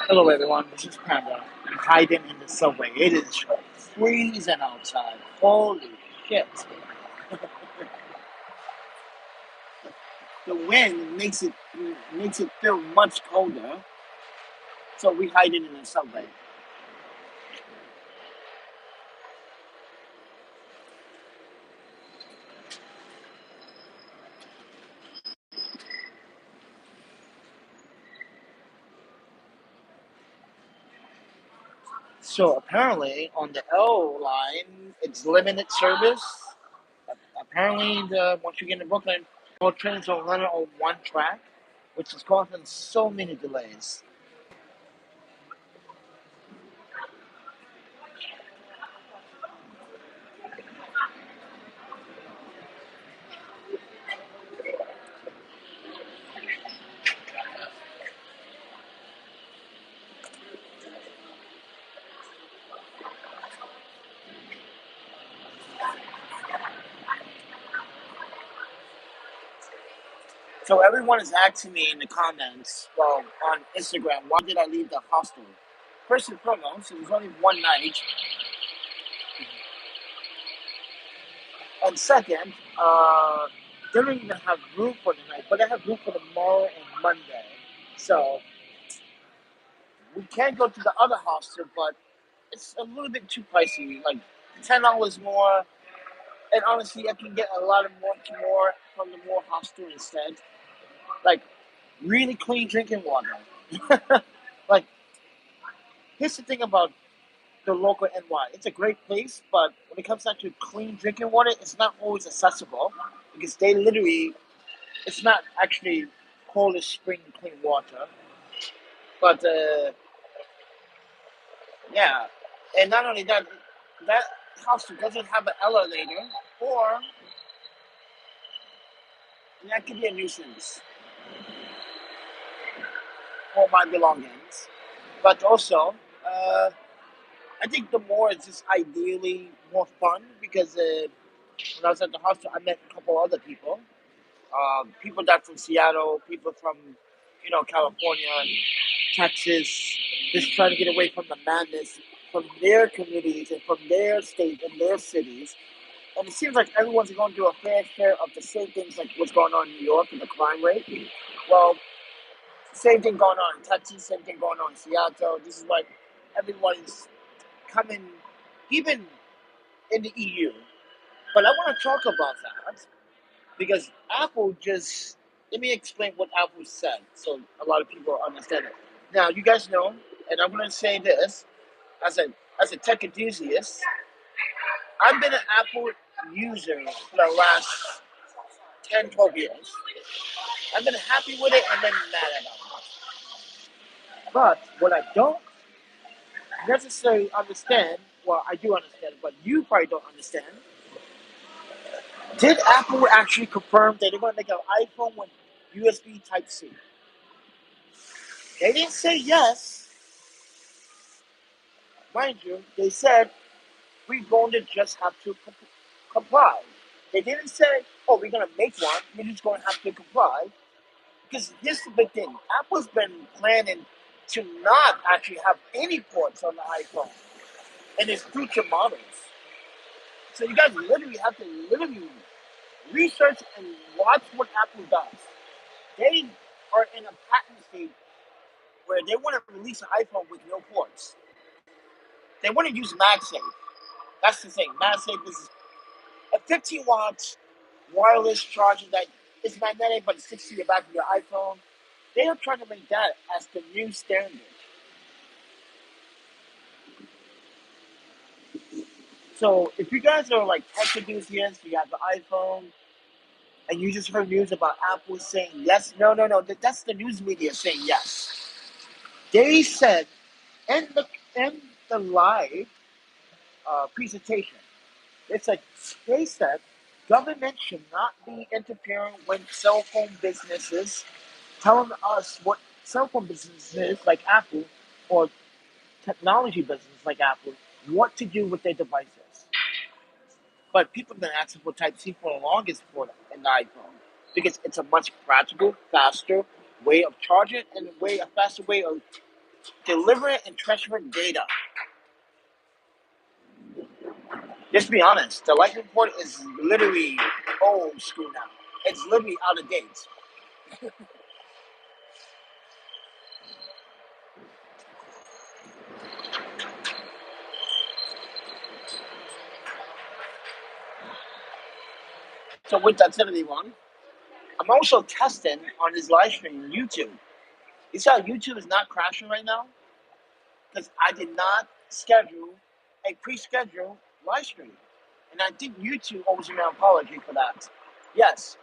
Hello everyone, this is Panda. I'm hiding in the subway. It is freezing outside. Holy shit. The wind makes it feel much colder. So we hiding in the subway. So apparently on the L line it's limited service. Apparently once you get in Brooklyn, all trains are running on one track, which is causing so many delays. So everyone is asking me in the comments, well, on Instagram, why did I leave the hostel? First and foremost, it was only one night, and second, they don't even have room for the night, but they have room for tomorrow and Monday. So we can go to the other hostel, but it's a little bit too pricey, like $10 more. And honestly, I can get a lot of more from the more hostel instead, like really clean drinking water. Like here's the thing about the local NY. It's a great place, but when it comes down to clean drinking water, it's not always accessible because they literally, it's not actually cold as spring clean water. But yeah, and not only that, that house doesn't have an elevator, or that could be a nuisance for my belongings. But also, uh, I think the more it's just ideally more fun because when I was at the hostel, I met a couple other people. People that from Seattle, people from California, Texas, just trying to get away from the madness from their communities and from their states and their cities. And it seems like everyone's going through a fair share of the same things like what's going on in New York and the crime rate. Well, same thing going on in Texas, same thing going on in Seattle. This is like everyone's coming, even in the EU. But I want to talk about that because Apple just let me explain what Apple said so a lot of people understand it. Now you guys know, and I'm gonna say this as a tech enthusiast, I've been an Apple user for the last 10, 12 years. I've been happy with it and then mad about it. But what I don't necessarily understand, well I do understand, but you probably don't understand, did Apple actually confirm that they're gonna make an iPhone with USB Type C? They didn't say yes, mind you. They said we're going to just have to comply. They didn't say, "Oh, we're going to make one. We're just going to have to comply." Because here's the big thing: Apple's been planning to not actually have any ports on the iPhone in its future models. So you guys literally have to literally research and watch what Apple does. They are in a patent state where they want to release an iPhone with no ports. They want to use MagSafe. That's the thing. MagSafe is a 15 watts wireless charger that is magnetic but it sticks to your back of your iPhone. They are trying to make that as the new standard. So if you guys are like tech enthusiasts, you have the iPhone, and you just heard news about Apple saying yes, no, that's the news media saying yes. They said in the live presentation, it's like they said government should not be interfering with cell phone businesses, telling us what cell phone businesses like Apple or technology businesses like Apple what to do with their devices. But people have been asking for Type C for the longest for an iPhone because it's a much practical, faster way of charging and a faster way of Deliver and transfer data. Just be honest, the lightning port is literally old school now. It's literally out of date. So with that said, everyone, I'm also testing on his live stream YouTube. You see how YouTube is not crashing right now? Because I did not schedule a pre-scheduled live stream. And I think YouTube owes me an apology for that. Yes,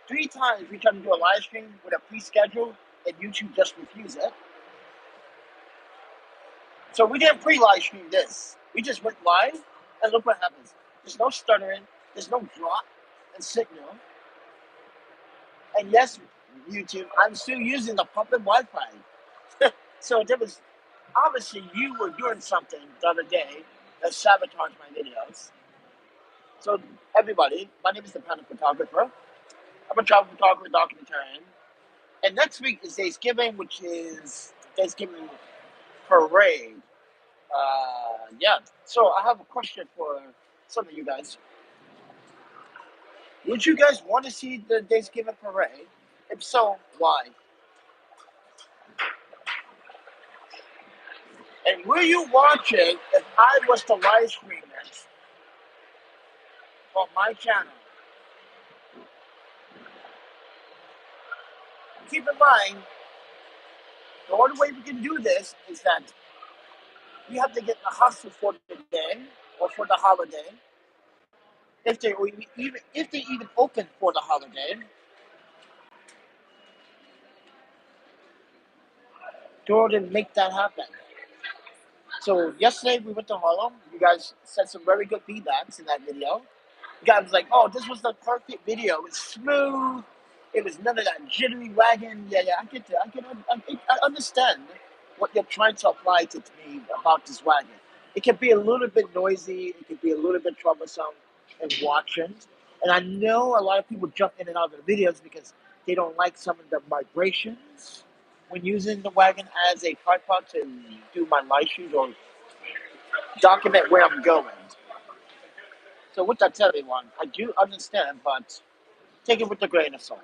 3 times we tried to do a live stream with a pre-schedule and YouTube just refused it. So we didn't pre-live stream this. We just went live and look what happens. There's no stuttering, there's no drop in signal. And yes, YouTube, I'm still using the public Wi-Fi. So there was obviously you were doing something the other day that sabotaged my videos. So everybody, my name is ThePandaPhotographer. I'm a travel photographer, documentarian. And next week is Thanksgiving, which is Thanksgiving parade. Yeah. So I have a question for some of you guys. Would you guys want to see the Thanksgiving parade? If so, why? And will you watch it if I was to live stream it on my channel? Keep in mind, the only way we can do this is that we have to get the hustle for the day or for the holiday. If they even open for the holiday, in order to make that happen. So yesterday we went to Harlem. You guys said some very good feedbacks in that video. You guys was like, "Oh, this was the perfect video. It's smooth. It was none of that jittery wagon." Yeah, I get that. I understand what you're trying to apply to me about this wagon. It can be a little bit noisy. It can be a little bit troublesome in watching. And I know a lot of people jump in and out of the videos because they don't like some of the vibrations when using the wagon as a tripod to do my live streams or document where I'm going. So with that said, everyone, I do understand, but take it with a grain of salt.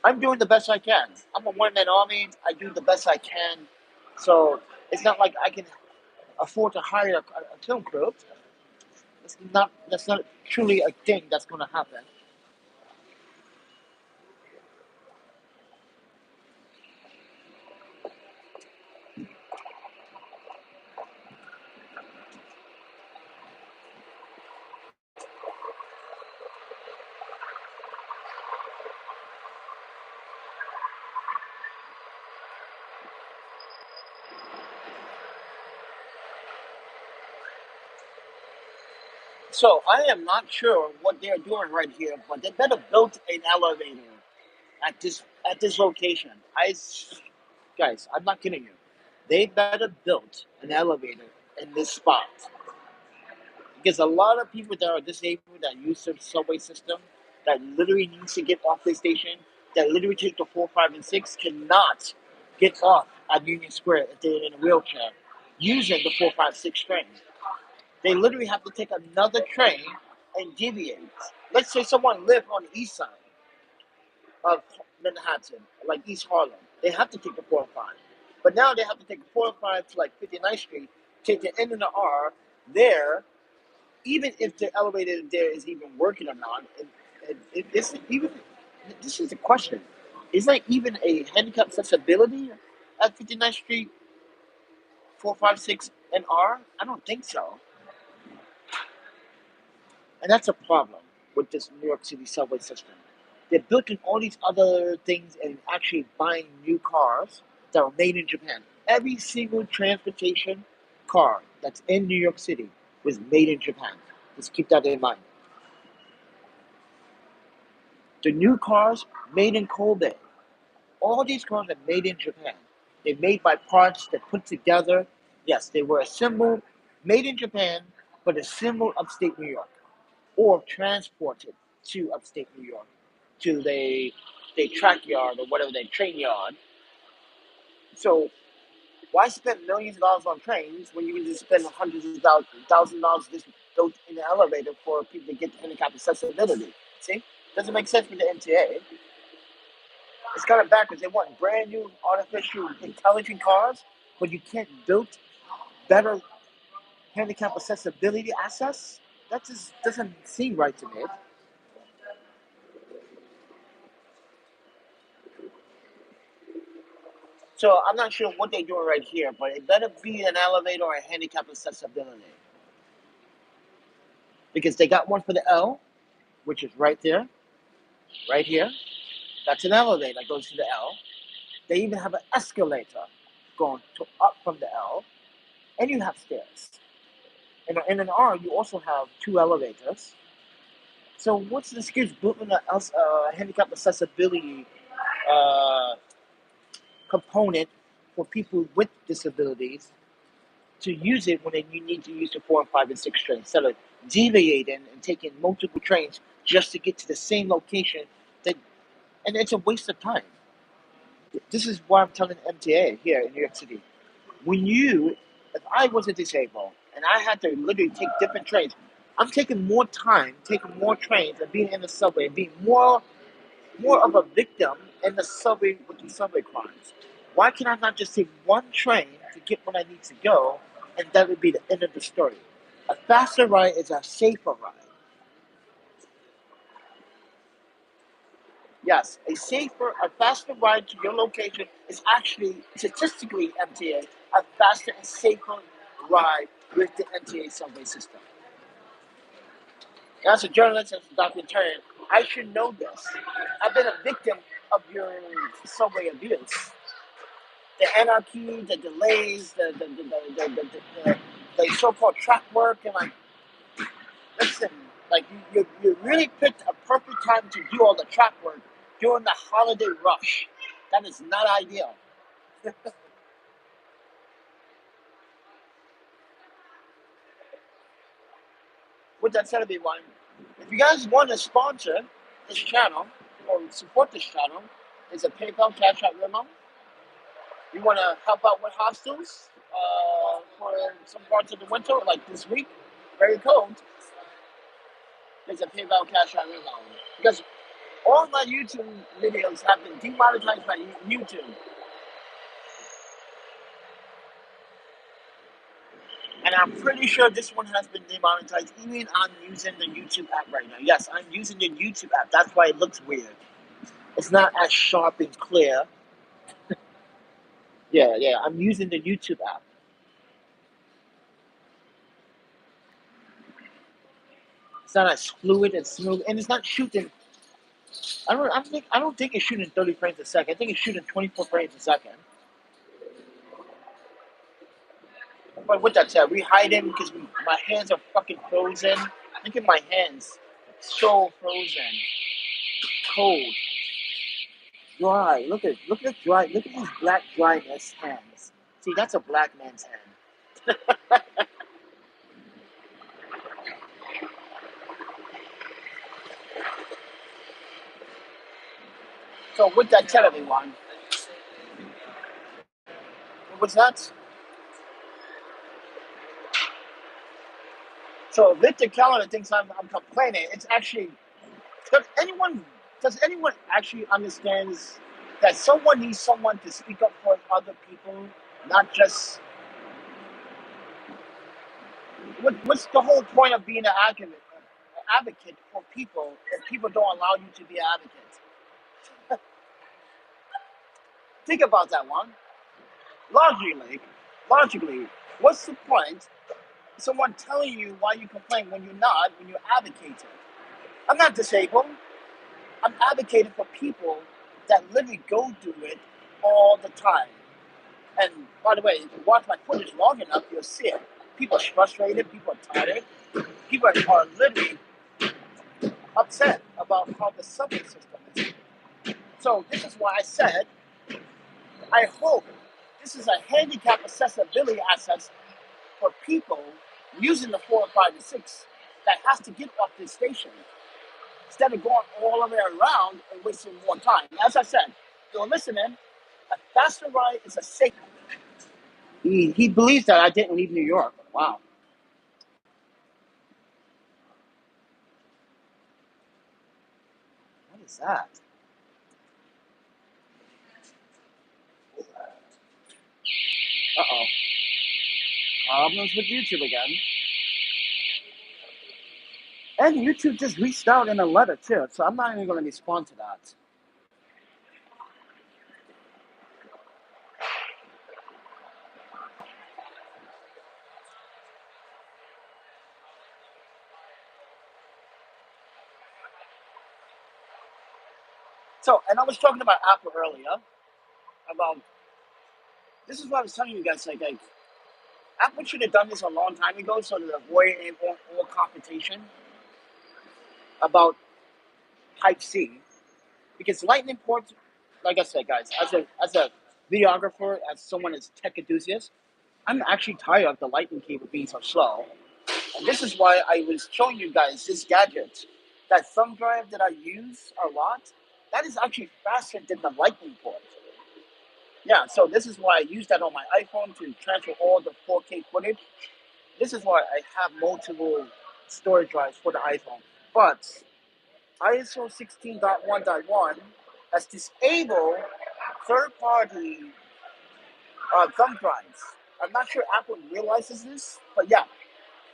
I'm doing the best I can. I'm a one-man army. I do the best I can. So it's not like I can afford to hire a film crew. That's not truly a thing that's going to happen. So I am not sure what they're doing right here, but they better build an elevator at this location. Guys, I'm not kidding you. They better build an elevator in this spot because a lot of people that are disabled that use the subway system that literally needs to get off the station, that literally take the 4, 5, and 6 cannot get off at Union Square if they're in a wheelchair using the 4, 5, 6 train. They literally have to take another train and deviate. Let's say someone lived on the east side of Manhattan, like East Harlem. They have to take the 405. But now they have to take the 405 to like 59th Street, take the N and the R there, even if the elevator there is even working or not. This is the question. Is there even a handicap accessibility at 59th Street, 456 and R? I don't think so. And that's a problem with this New York City subway system. They're building all these other things and actually buying new cars that are made in Japan. Every single transportation car that's in New York City was made in Japan. Just keep that in mind. The new cars made in Kobe. All these cars are made in Japan. They're made by parts that put together. Yes, they were assembled, made in Japan, but assembled upstate New York or transported to upstate New York to the their track yard or whatever, their train yard. So why spend millions of dollars on trains when you can just spend hundreds of $1,000 just built in the elevator for people to get handicap accessibility? See, doesn't make sense with the MTA. It's kind of backwards. They want brand new artificial intelligent cars, but you can't build better handicap accessibility access. That just doesn't seem right to me. So I'm not sure what they're doing right here, but it better be an elevator or a handicap accessibility. Because they got one for the L, which is right there, right here. That's an elevator that goes to the L. They even have an escalator going up from the L, and you have stairs. And in an R, you also have two elevators. So what's the excuse building a handicap accessibility uh, component for people with disabilities to use it when you need to use the 4 and 5 and 6 train instead of deviating and taking multiple trains just to get to the same location? That, and it's a waste of time. This is why I'm telling MTA here in New York City. If I wasn't disabled and I had to literally take different trains, I'm taking more time, taking more trains, and being in the subway, and being more of a victim in the subway with the subway crimes. Why can I not just take one train to get where I need to go, and that would be the end of the story? A faster ride is a safer ride. Yes, a faster ride to your location is actually statistically MTA a faster and safer ride with the MTA subway system. As a journalist, as a documentarian, I should know this. I've been a victim of your subway abuse. The anarchy, the delays, the so-called track work, and like, listen, like you really picked a perfect time to do all the track work during the holiday rush. That is not ideal. With that said, everyone, if you guys want to sponsor this channel or support this channel, there's a PayPal, Cash App, Venmo. You want to help out with hostels for some parts of the winter, like this week, very cold. There's a PayPal, Cash App, Venmo. Because all my YouTube videos have been demonetized by YouTube. And I'm pretty sure this one has been demonetized. Even I'm using the YouTube app right now. Yes, I'm using the YouTube app. That's why it looks weird. It's not as sharp and clear. Yeah, I'm using the YouTube app. It's not as fluid and smooth, and it's not shooting. I don't think it's shooting 30 frames a second. I think it's shooting 24 frames a second. But with that said, we hiding because my hands are fucking frozen. Look at my hands, so frozen, cold, dry. Look at dry. Look at these black dryness hands. See, that's a black man's hand. So with that said, everyone, what's that? So Victor Calendar thinks I'm complaining. It's actually does anyone actually understands that someone needs someone to speak up for other people, not just what's the whole point of being an advocate for people if people don't allow you to be an advocate? Think about that one. Logically, what's the point? Someone telling you why you complain when you're advocating. I'm not disabled. I'm advocating for people that literally go through it all the time. And by the way, if you watch my footage long enough, you'll see it. People are frustrated, people are tired, people are literally upset about how the subway system is. So this is why I said, I hope this is a handicap accessibility access for people using the 4 and 5 and 6 that has to get off this station. instead of going all the way around and wasting more time. As I said, you're listening, a faster ride is a safe. He believes that I didn't leave New York. Wow. What is that? Uh-oh. Problems with YouTube again. And YouTube just reached out in a letter too, so I'm not even going to respond to that. So, and I was talking about Apple earlier, about, this is what I was telling you guys, like Apple should have done this a long time ago so to avoid all competition about Type-C. Because Lightning ports, like I said, guys, as a videographer, as someone as tech enthusiast, I'm actually tired of the Lightning cable being so slow. And this is why I was showing you guys this gadget, that thumb drive that I use a lot, that is actually faster than the Lightning port. Yeah, so this is why I use that on my iPhone to transfer all the 4K footage. This is why I have multiple storage drives for the iPhone. But ISO 16.1.1 has disabled third-party thumb drives. I'm not sure Apple realizes this, but yeah,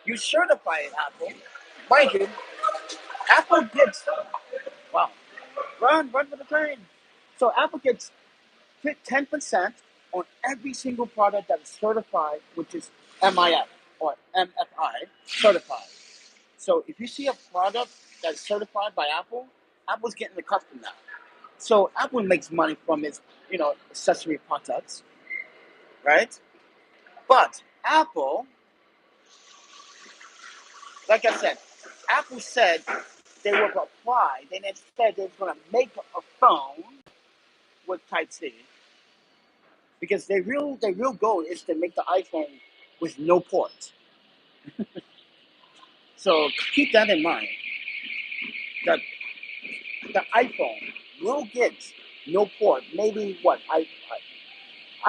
you certify it, Apple. Mind you, Apple gets, wow, run for the train. So Apple gets 10% on every single product that is certified, which is MIF or MFI certified. So if you see a product that's certified by Apple, Apple's getting the cut from that. So Apple makes money from its, accessory products, right? But Apple, like I said, Apple said they would apply. Then instead they're going to make a phone with Type C because their real goal is to make the iPhone with no ports. So keep that in mind. That the iPhone will get no port. Maybe what I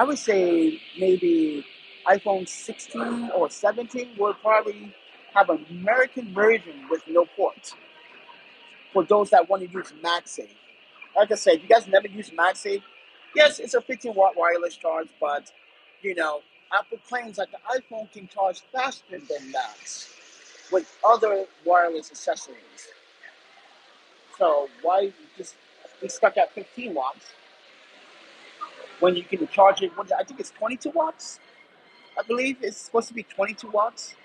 would say maybe iPhone 16 or 17 will probably have an American version with no ports for those that want to use MagSafe. Like I said, you guys never use MagSafe. Yes, it's a 15-watt wireless charge, but Apple claims that the iPhone can charge faster than that with other wireless accessories. So why just be stuck at 15 watts when you can charge it? I think it's 22 watts. I believe it's supposed to be 22 watts.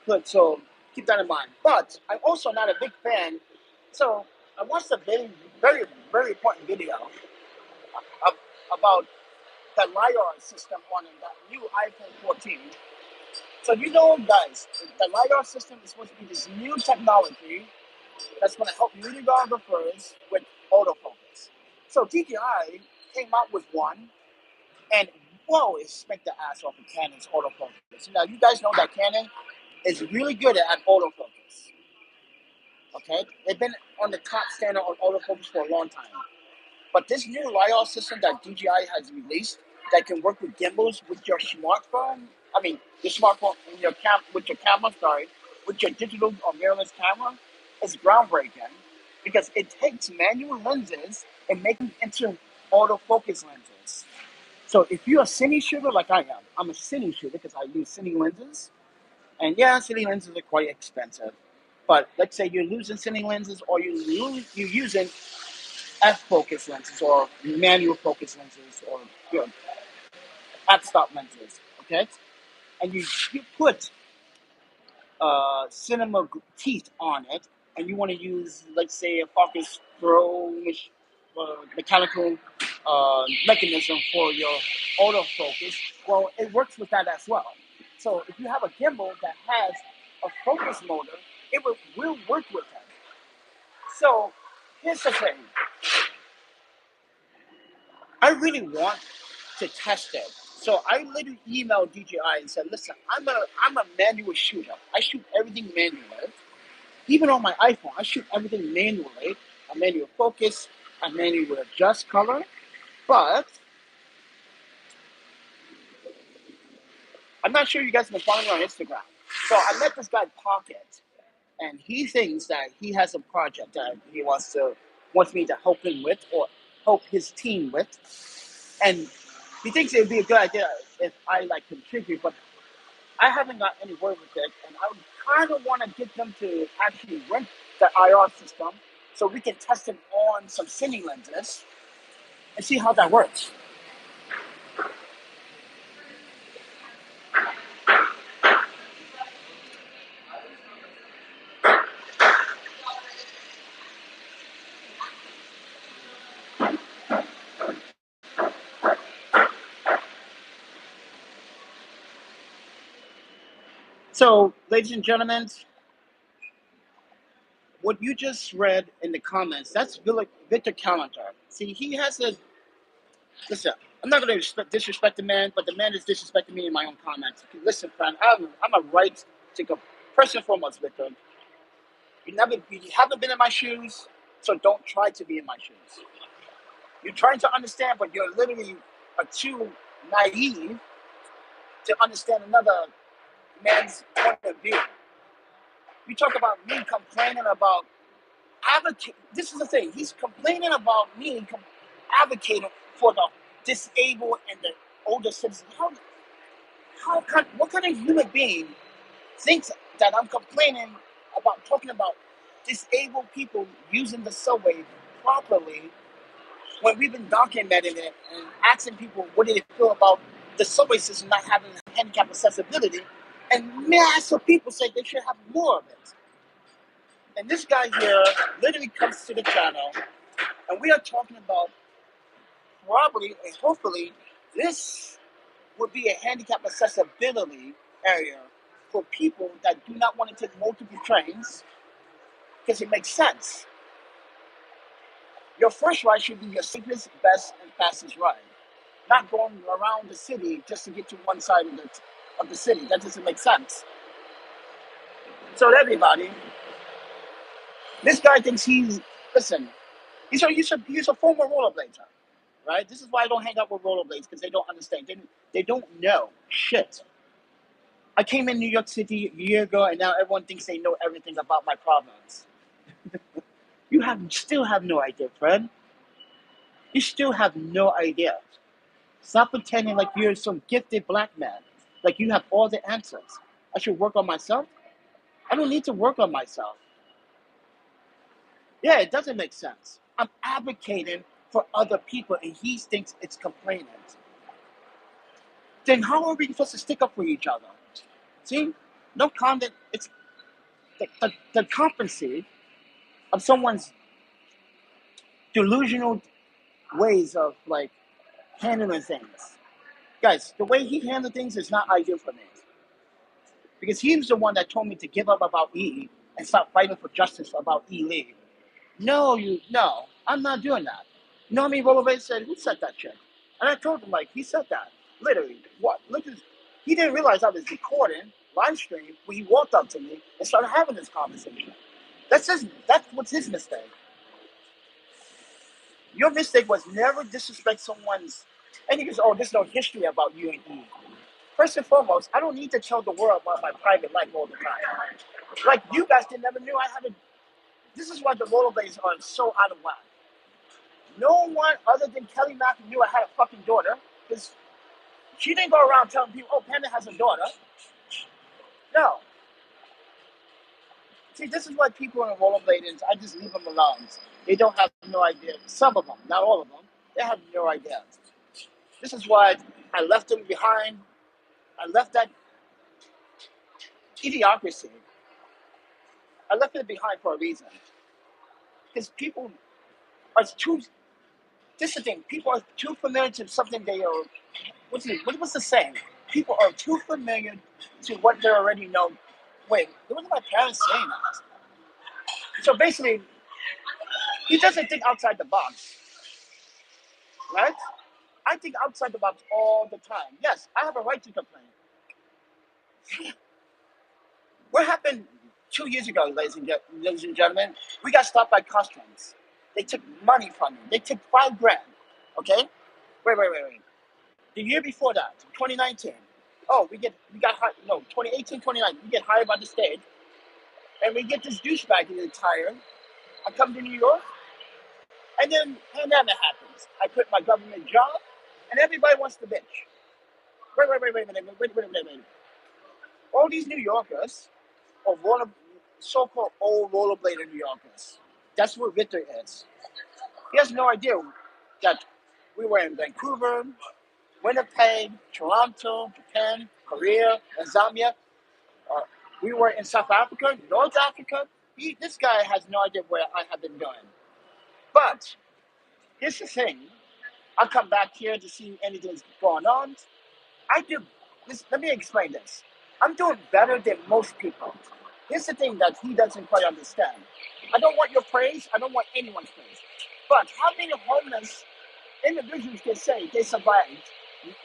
Good, so keep that in mind. But I'm also not a big fan. So I watched a very, very, very important video about the LiDAR system on that new iPhone 14. So guys, the LiDAR system is supposed to be this new technology that's going to help videographers with autofocus. So DJI came out with one, and whoa, it spanked the ass off of Canon's autofocus. Now, you guys know that Canon is really good at autofocus. Okay? They've been on the top standard on autofocus for a long time. But this new LiDAR system that DJI has released that can work with gimbals with your smartphone, your smartphone and with your camera, with your digital or mirrorless camera, is groundbreaking because it takes manual lenses and makes them into autofocus lenses. So if you're a cine shooter like I am, I'm a cine shooter because I use cine lenses. And yeah, cine lenses are quite expensive. But let's say you're losing cine lenses or you're using f-focus lenses or manual focus lenses or f-stop lenses, okay? And you put cinema teeth on it, and you want to use, let's say, a Focus Pro mechanical mechanism for your autofocus. Well, it works with that as well. So if you have a gimbal that has a focus motor, it will work with that. So here's the thing. I really want to test it. So I literally emailed DJI and said, "Listen, I'm a manual shooter. I shoot everything manually. Even on my iPhone, I shoot everything manually. I manual focus, I manual adjust color. But I'm not sure you guys can follow me on Instagram. So I met this guy Pocket, and he thinks that he has a project that he wants me to help him with or help his team with, and he thinks it would be a good idea if I like contribute, but I haven't got any word with it, and I kind of want to get them to actually rent the IR system so we can test it on some cine lenses and see how that works. So, ladies and gentlemen, what you just read in the comments, that's Victor Calendar. See, he has a, listen, I'm not going to disrespect the man, but the man is disrespecting me in my own comments. Listen, friend, I'm a right to go. First and foremost, Victor, you haven't been in my shoes, so don't try to be in my shoes. You're trying to understand, but you're literally too naive to understand another man's point of view. You talk about me complaining about advocate. This is the thing. He's complaining about me advocating for the disabled and the older citizens. What kind of human being thinks that I'm complaining about talking about disabled people using the subway properly when we've been documenting it and asking people what do they feel about the subway system not having handicap accessibility, and massive people say they should have more of it. And this guy here literally comes to the channel, and we are talking about probably and hopefully this would be a handicap accessibility area for people that do not want to take multiple trains because it makes sense. Your first ride should be your safest, best, and fastest ride, not going around the city just to get to one side of the city. That doesn't make sense. So everybody, this guy thinks listen. He's a former rollerblader, right? This is why I don't hang out with rollerblades because they don't understand. They don't know shit. I came in New York City a year ago, and now everyone thinks they know everything about my problems. Still have no idea, Fred. You still have no idea. Stop pretending like you're some gifted black man, like you have all the answers. I should work on myself. I don't need to work on myself. Yeah, it doesn't make sense. I'm advocating for other people, and he thinks it's complaining. Then how are we supposed to stick up for each other? See, no comment. It's the competency of someone's delusional ways of like handling things. Guys, the way he handled things is not ideal for me because he's the one that told me to give up about E and stop fighting for justice about E Lee. No, I'm not doing that. You know how many rollerblades said, who said that shit? And I told him, like, he said that. Literally. What? Look at he didn't realize I was recording, live stream, when he walked up to me and started having this conversation. That's what's his mistake. Your mistake was never disrespect someone's and he goes, oh, there's no history about you and E. First and foremost, I don't need to tell the world about my private life all the time. Like you guys never knew I had a this is why the rollerblades are so out of whack. No one other than Kelly Mack knew I had a fucking daughter because she didn't go around telling people, oh, Panda has a daughter. No. See, this is why people in rollerblading, I just leave them alone. They don't have no idea. Some of them, not all of them, they have no idea. This is why I left them behind. I left that idiocracy. I left it behind for a reason. Because people are too, this is the thing, people are too familiar to something they are, what's the saying? People are too familiar to what they already know. Wait, what was my parents saying that? So basically, he doesn't think outside the box, right? I think outside the box all the time. Yes, I have a right to complain. What happened? 2 years ago, ladies and gentlemen, we got stopped by customs. They took money from me. They took $5,000. Okay? Wait. The year before that, 2019. Oh, we got hired. No, 2018, 2019. We get hired by the state, and we get this douchebag in the tire. I come to New York, and then pandemic happens. I quit my government job, and everybody wants to bitch. Wait. All these New Yorkers are so-called old rollerblader New Yorkers. That's what Victor is. He has no idea that we were in Vancouver, Winnipeg, Toronto, Japan, Korea, and Zambia. Uh, we were in South Africa, North Africa. This guy has no idea where I have been going. But here's the thing. I come back here to see anything's going on. I do this. Let me explain this. I'm doing better than most people. Here's the thing that he doesn't quite understand. I don't want your praise. I don't want anyone's praise. But how many homeless individuals can say they survived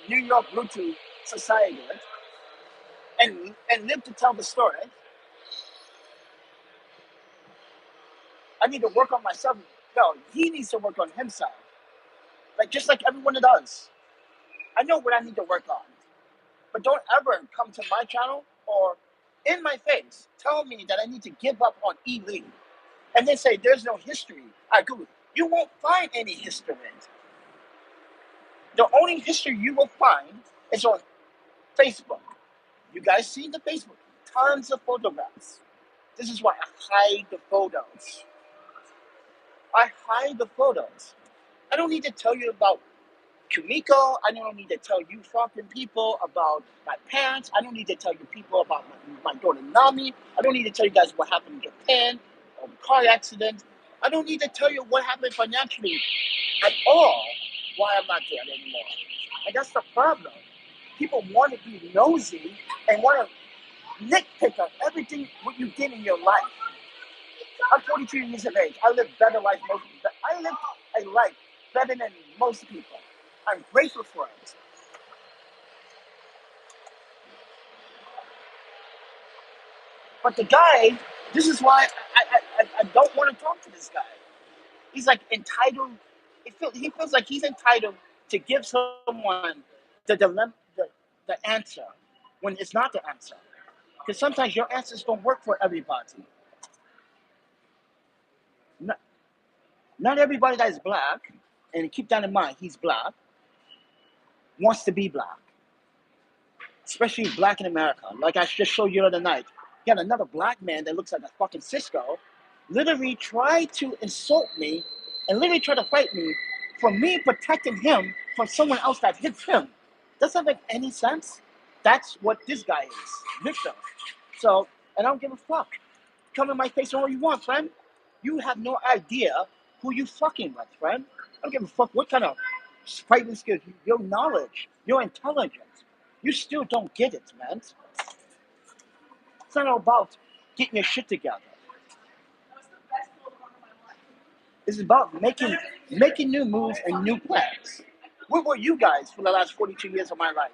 New York brutal society and live to tell the story? I need to work on myself. No, he needs to work on himself. Just like everyone does. I know what I need to work on. But don't ever come to my channel or in my face tell me that I need to give up on E-League. And then say there's no history. I agree. You won't find any history. The only history you will find is on Facebook. You guys see the Facebook? Tons of photographs. This is why I hide the photos. I hide the photos. I don't need to tell you about Kumiko. I don't need to tell you fucking people about my parents. I don't need to tell you people about my daughter Nami. I don't need to tell you guys what happened in Japan or the car accident. I don't need to tell you what happened financially at all. Why I'm not there anymore. And that's the problem. People want to be nosy and want to nitpick on everything what you did in your life. I'm 42 years of age. I live better life. I live a life better than most people. I'm grateful for it. But the guy, this is why I don't want to talk to this guy. He's like entitled. He feels like he's entitled to give someone the dilemma, the answer, when it's not the answer. Because sometimes your answers don't work for everybody. Not everybody that is black, and keep that in mind, he's black, wants to be black. Especially black in America. Like I just showed you the other night. You got another black man that looks like a fucking Cisco, literally tried to insult me and literally try to fight me for me protecting him from someone else that hits him. Does that make any sense? That's what this guy is, Victor. So, and I don't give a fuck. Come in my face all you want, friend. You have no idea who you fucking with, friend. I don't give a fuck what kind of fighting skills, your knowledge, your intelligence. You still don't get it, man. It's not all about getting your shit together. It's about making new moves and new plans. Where were you guys for the last 42 years of my life?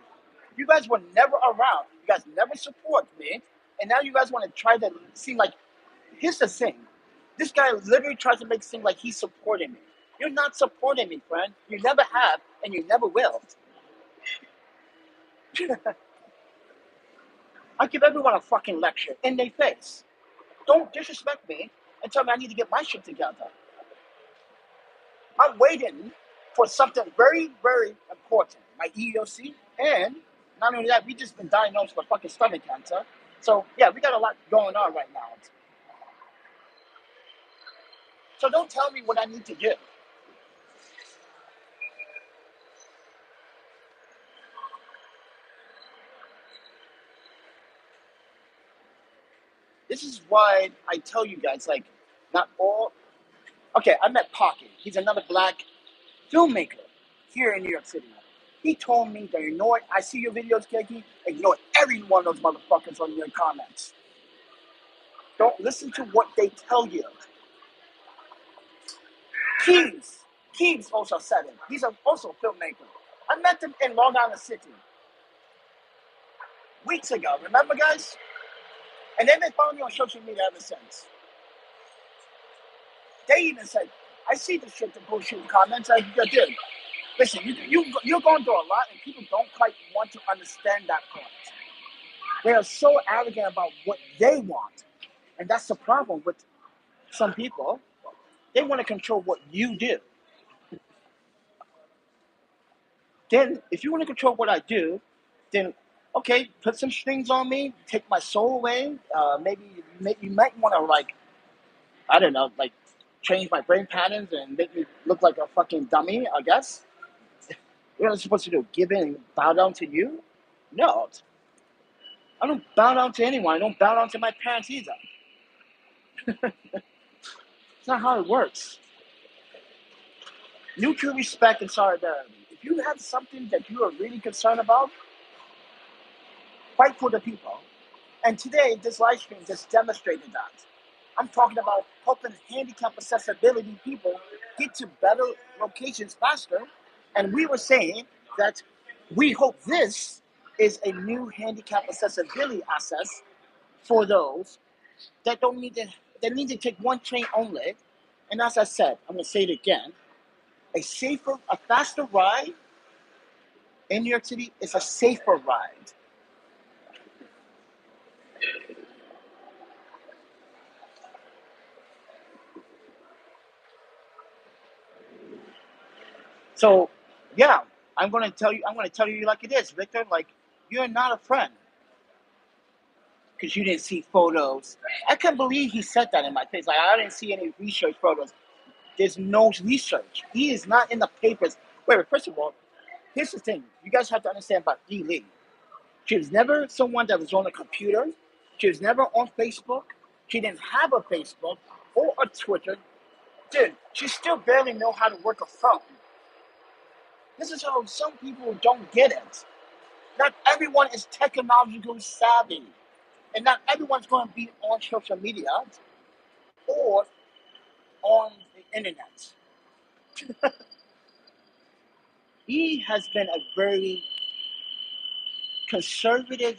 You guys were never around. You guys never support me. And now you guys want to try to seem like, here's the thing. This guy literally tries to make it seem like he's supporting me. You're not supporting me, friend. You never have, and you never will. I give everyone a fucking lecture in their face. Don't disrespect me and tell me I need to get my shit together. I'm waiting for something very, very important. My EEOC, and not only that, we just been diagnosed with fucking stomach cancer. So yeah, we got a lot going on right now. So don't tell me what I need to do. This is why I tell you guys, like, not all. Okay, I met Pocket. He's another black filmmaker here in New York City. He told me to ignore. I see your videos, Keki. Ignore every one of those motherfuckers on your comments. Don't listen to what they tell you. Keys also said it. He's also a filmmaker. I met him in Long Island City weeks ago. Remember, guys? And they've been following me on social media ever since. They even said, I see the shit, the bullshit comments. Like, dude, listen, you're going through a lot, and people don't quite want to understand that part. They are so arrogant about what they want. And that's the problem with some people. They want to control what you do. Then, if you want to control what I do, then okay, put some strings on me, take my soul away. Maybe you might want to, like, I don't know, like, change my brain patterns and make me look like a fucking dummy. I guess. What am I supposed to do? Give in and bow down to you? No, I don't bow down to anyone. I don't bow down to my parents either. It's not how it works. Mutual respect and solidarity. If you have something that you are really concerned about, fight for the people. And today, this live stream just demonstrated that. I'm talking about helping handicap accessibility people get to better locations faster. And we were saying that we hope this is a new handicap accessibility access for those that don't need to, that need to take one train only. And as I said, I'm going to say it again, a faster ride in New York City is a safer ride. So, yeah, I'm going to tell you like it is, Victor. Like, you're not a friend because you didn't see photos. I can't believe he said that in my face. Like, I didn't see any research photos. There's no research. He is not in the papers. Wait, first of all, here's the thing. You guys have to understand about Dee Lee. She was never someone that was on a computer. She was never on Facebook. She didn't have a Facebook or a Twitter. Dude, she still barely know how to work a phone. This is how some people don't get it. Not everyone is technologically savvy. And not everyone's going to be on social media or on the internet. He has been a very conservative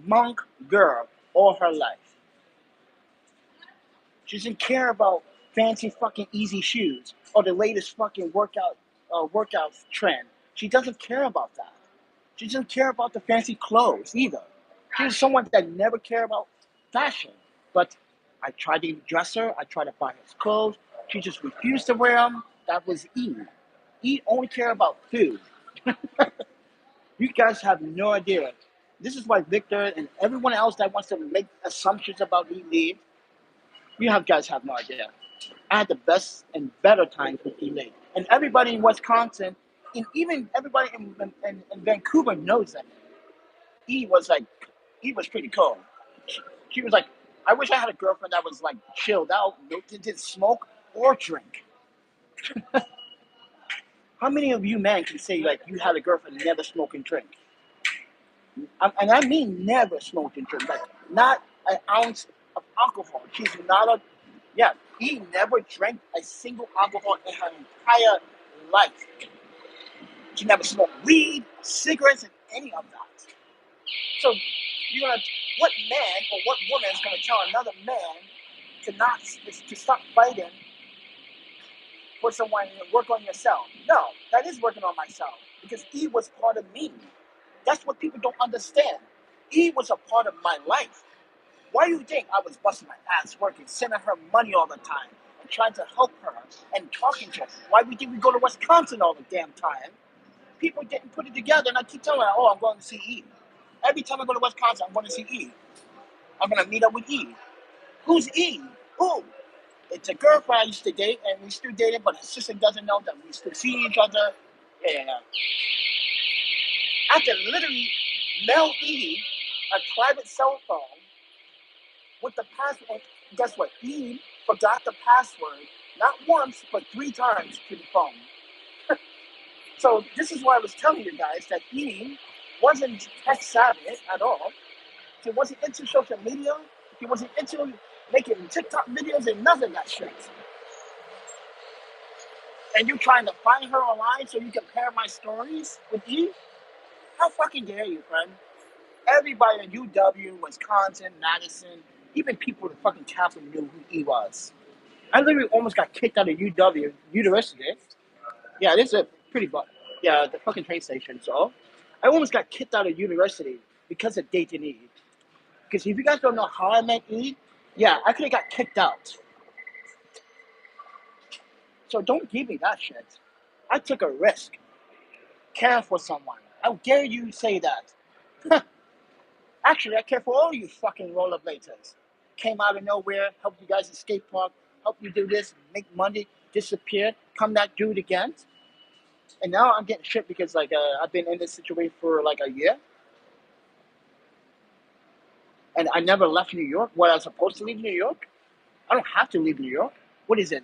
monk girl all her life. She doesn't care about fancy fucking easy shoes or the latest fucking workout trend. She doesn't care about that. She doesn't care about the fancy clothes either. She's someone that never cared about fashion. But I tried to dress her. I tried to buy her clothes. She just refused to wear them. That was E. E only cared about food. You guys have no idea. This is why Victor and everyone else that wants to make assumptions about E. You guys have no idea. I had the best and better times with E. And everybody in Wisconsin, and even everybody in Vancouver knows that. E was like, E was pretty cool. She was like, I wish I had a girlfriend that was like chilled out, didn't smoke or drink. How many of you men can say like you had a girlfriend never smoke and drink? And I mean never smoke and drink, like not an ounce of alcohol. She's not a, yeah, he never drank a single alcohol in her entire life. She never smoked weed, cigarettes, and any of that. So you're gonna, what man or what woman is gonna tell another man to stop fighting for someone and work on yourself? No, that is working on myself because E was part of me. That's what people don't understand. E was a part of my life. Why do you think I was busting my ass working, sending her money all the time, and trying to help her and talking to her? Why do you think we go to Wisconsin all the damn time? People didn't put it together, and I keep telling her, oh, I'm going to see E. Every time I go to Wisconsin, I'm going to see E. I'm going to meet up with E. Who's E? Who? It's a girlfriend I used to date, and we still dating, but her sister doesn't know that we still see each other. Yeah. I had to literally mail E a private cell phone with the password. Guess what? E forgot the password not once, but 3 times to the phone. So this is why I was telling you guys that E wasn't tech savvy at all. She wasn't into social media. She wasn't into making TikTok videos and none of that shit. And you trying to find her online so you compare my stories with E? How fucking dare you, friend? Everybody in UW, Wisconsin, Madison, even people in fucking Kaplan knew who he was. I literally almost got kicked out of UW University. Yeah, this is a pretty bad. Yeah, the fucking train station. So I almost got kicked out of university because of Dayton Eve. Because if you guys don't know how I met Eve, yeah, I could have got kicked out. So don't give me that shit. I took a risk. Care for someone. How dare you say that? Actually, I care for all you fucking rollerbladers. Came out of nowhere, helped you guys escape park, helped you do this, make money, disappeared, come back, do it again. And now I'm getting shit because like I've been in this situation for like a year, and I never left New York. What I was supposed to leave New York? I don't have to leave New York. What is it?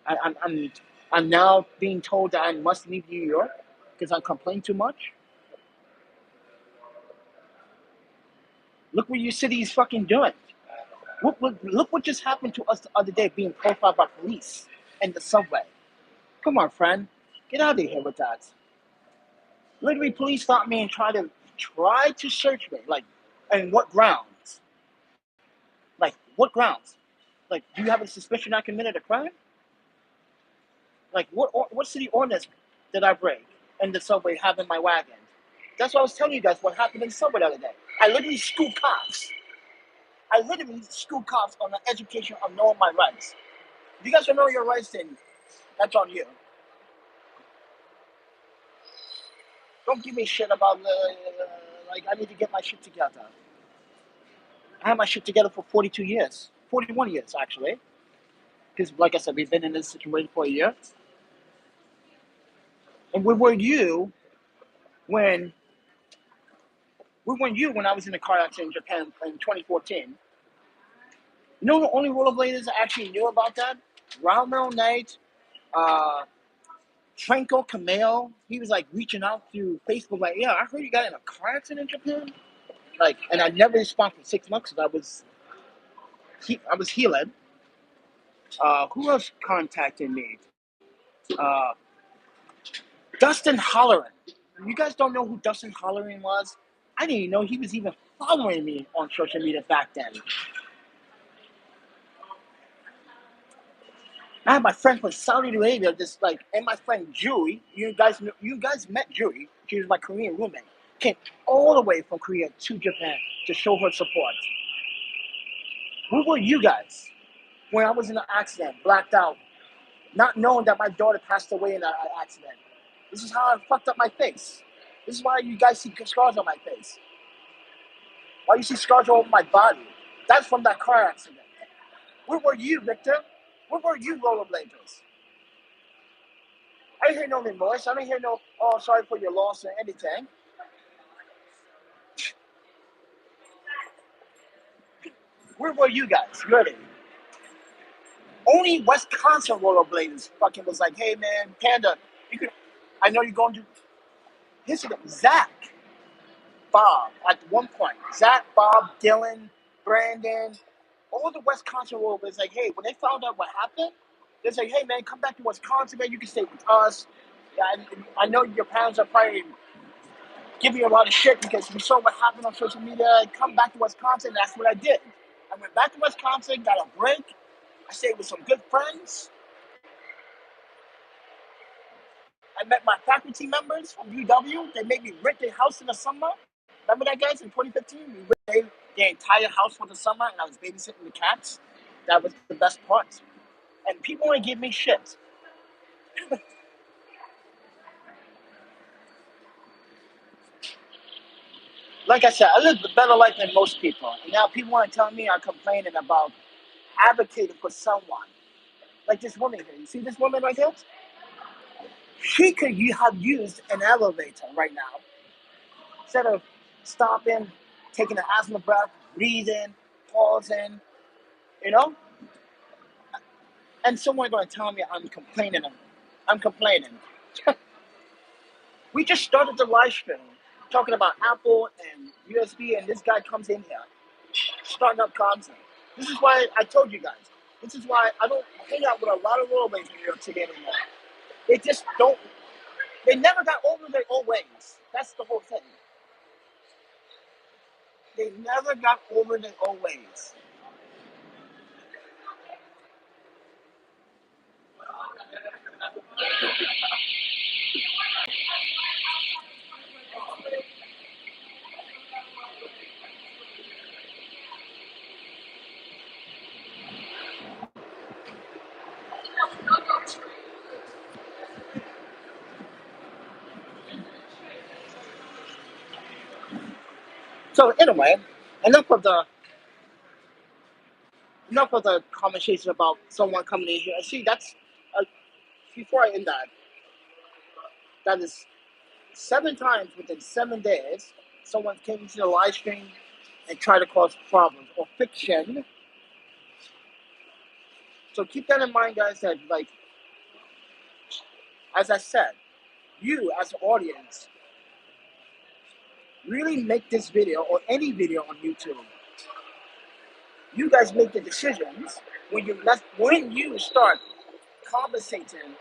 I'm now being told that I must leave New York because I complain too much. Look what your city is fucking doing. Look what just happened to us the other day, being profiled by police in the subway. Come on, friend, get out of here with that. Literally, police stopped me and try to search me. Like, and what grounds? Like, what grounds? Like, do you have a suspicion I committed a crime? Like, what city ordinance did I break in the subway having my wagon? That's what I was telling you guys what happened in the subway the other day. I literally school cops. I literally school cops on the education of knowing my rights. If you guys don't know your rights, then that's on you. Don't give me shit about like I need to get my shit together. I had my shit together for 42 years, 41 years actually. Because like I said, we've been in this situation for a year. And where were you when I was in a car accident in Japan in 2014? You know the only rollerbladers I actually knew about that? Raul Knight, uh, Franco Cameo. He was like reaching out through Facebook, like, yeah, I heard you got in a car accident in Japan. Like, and I never responded for 6 months because I was healing. Who else contacted me? Uh, Dustin Holleran. You guys don't know who Dustin Holleran was? I didn't even know he was even following me on social media back then. I had my friend from Saudi Arabia, just like, and my friend Julie. You guys met Julie. She was my Korean roommate. Came all the way from Korea to Japan to show her support. Where were you guys when I was in an accident, blacked out, not knowing that my daughter passed away in that accident? This is how I fucked up my face. This is why you guys see scars on my face. Why you see scars all over my body? That's from that car accident. Where were you, Victor? Where were you, rollerbladers? I didn't hear no remorse. I didn't hear no, oh, sorry for your loss or anything. Where were you guys? Really? Only Wisconsin rollerbladers fucking was like, hey man, Panda, you could. I know you're going to. Here's the Zach, Bob. At one point, Zach, Bob, Dylan, Brandon, all the Wisconsin rollerbladers like, hey, when they found out what happened, they're like, hey man, come back to Wisconsin, man. You can stay with us. Yeah, I know your parents are probably giving you a lot of shit because you saw what happened on social media. Come back to Wisconsin. That's what I did. I went back to Wisconsin, got a break. I stayed with some good friends. I met my faculty members from UW. They made me rent their house in the summer. Remember that, guys? In 2015, we rented their entire house for the summer, and I was babysitting the cats. That was the best part. And people want to give me shit. Like I said, I live a better life than most people. And now people want to tell me I'm complaining about advocating for someone. Like this woman here. You see this woman right here? She could have used an elevator right now. Instead of stopping, taking an asthma breath, breathing, pausing, you know? And someone going to tell me I'm complaining. I'm complaining. We just started the live stream talking about Apple and USB, and this guy comes in here, starting up content. This is why I told you guys. This is why I don't hang out with a lot of rollerblades in New York City anymore. They just don't. They never got over their old ways. That's the whole thing. They never got over their old ways. So anyway, enough of the enough of the conversation about someone coming in here. See, that's uh, before I end that. That is 7 times within 7 days, someone came into the live stream and tried to cause problems or fiction. So keep that in mind, guys. That like, as I said, you as an audience really make this video or any video on YouTube. You guys make the decisions when you start conversating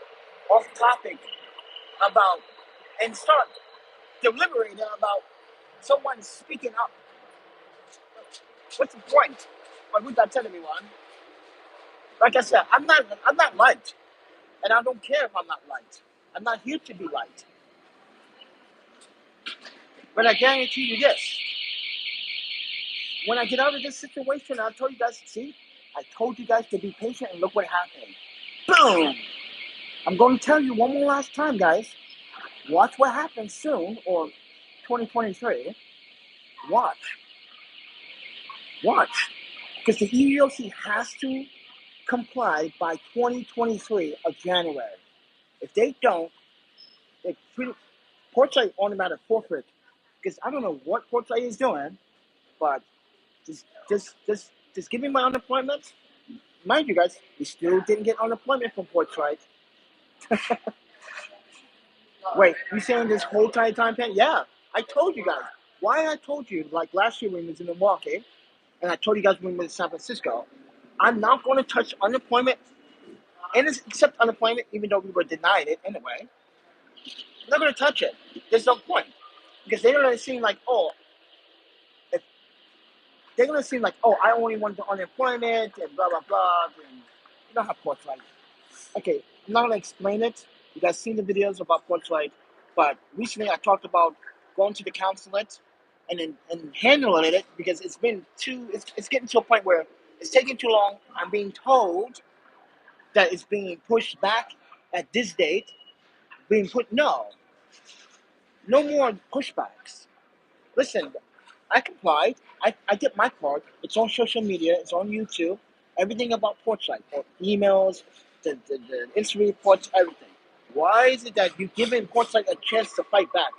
off topic about and start deliberating about someone speaking up. What's the point? Like what that telling me, one? Like I said, I'm not liked, and I don't care if I'm not liked. I'm not here to be liked. But I guarantee you this: when I get out of this situation, I told you guys. See, I told you guys to be patient, and look what happened. Boom! I'm going to tell you one more last time, guys. Watch what happens soon, or 2023. Watch, watch, because the EEOC has to comply by 2023 of January. If they don't, they pretty Portrait automatic forfeit. Because I don't know what Portrait is doing, but just give me my unemployment. Mind you, guys, we still didn't get unemployment from Portrait. Wait, you saying this whole time pen? Yeah, I told you guys. Why I told you, like last year when we was in Milwaukee, and I told you guys when we were in San Francisco, I'm not going to touch unemployment, and except unemployment, even though we were denied it anyway. I'm not going to touch it. There's no point. Because they're going to seem like, oh, if they're going to seem like, oh, I only want the unemployment and blah, blah, blah. And you know how Portrait. Okay, I'm not going to explain it. You guys seen the videos about Portrait. But recently I talked about going to the consulate and handling it because it's getting to a point where it's taking too long. I'm being told that it's being pushed back at this date. No more pushbacks. Listen, I complied. I get my card. It's on social media. It's on YouTube. Everything about Portrait, or emails, the incident reports, everything. Why is it that you giving Portrait a chance to fight back?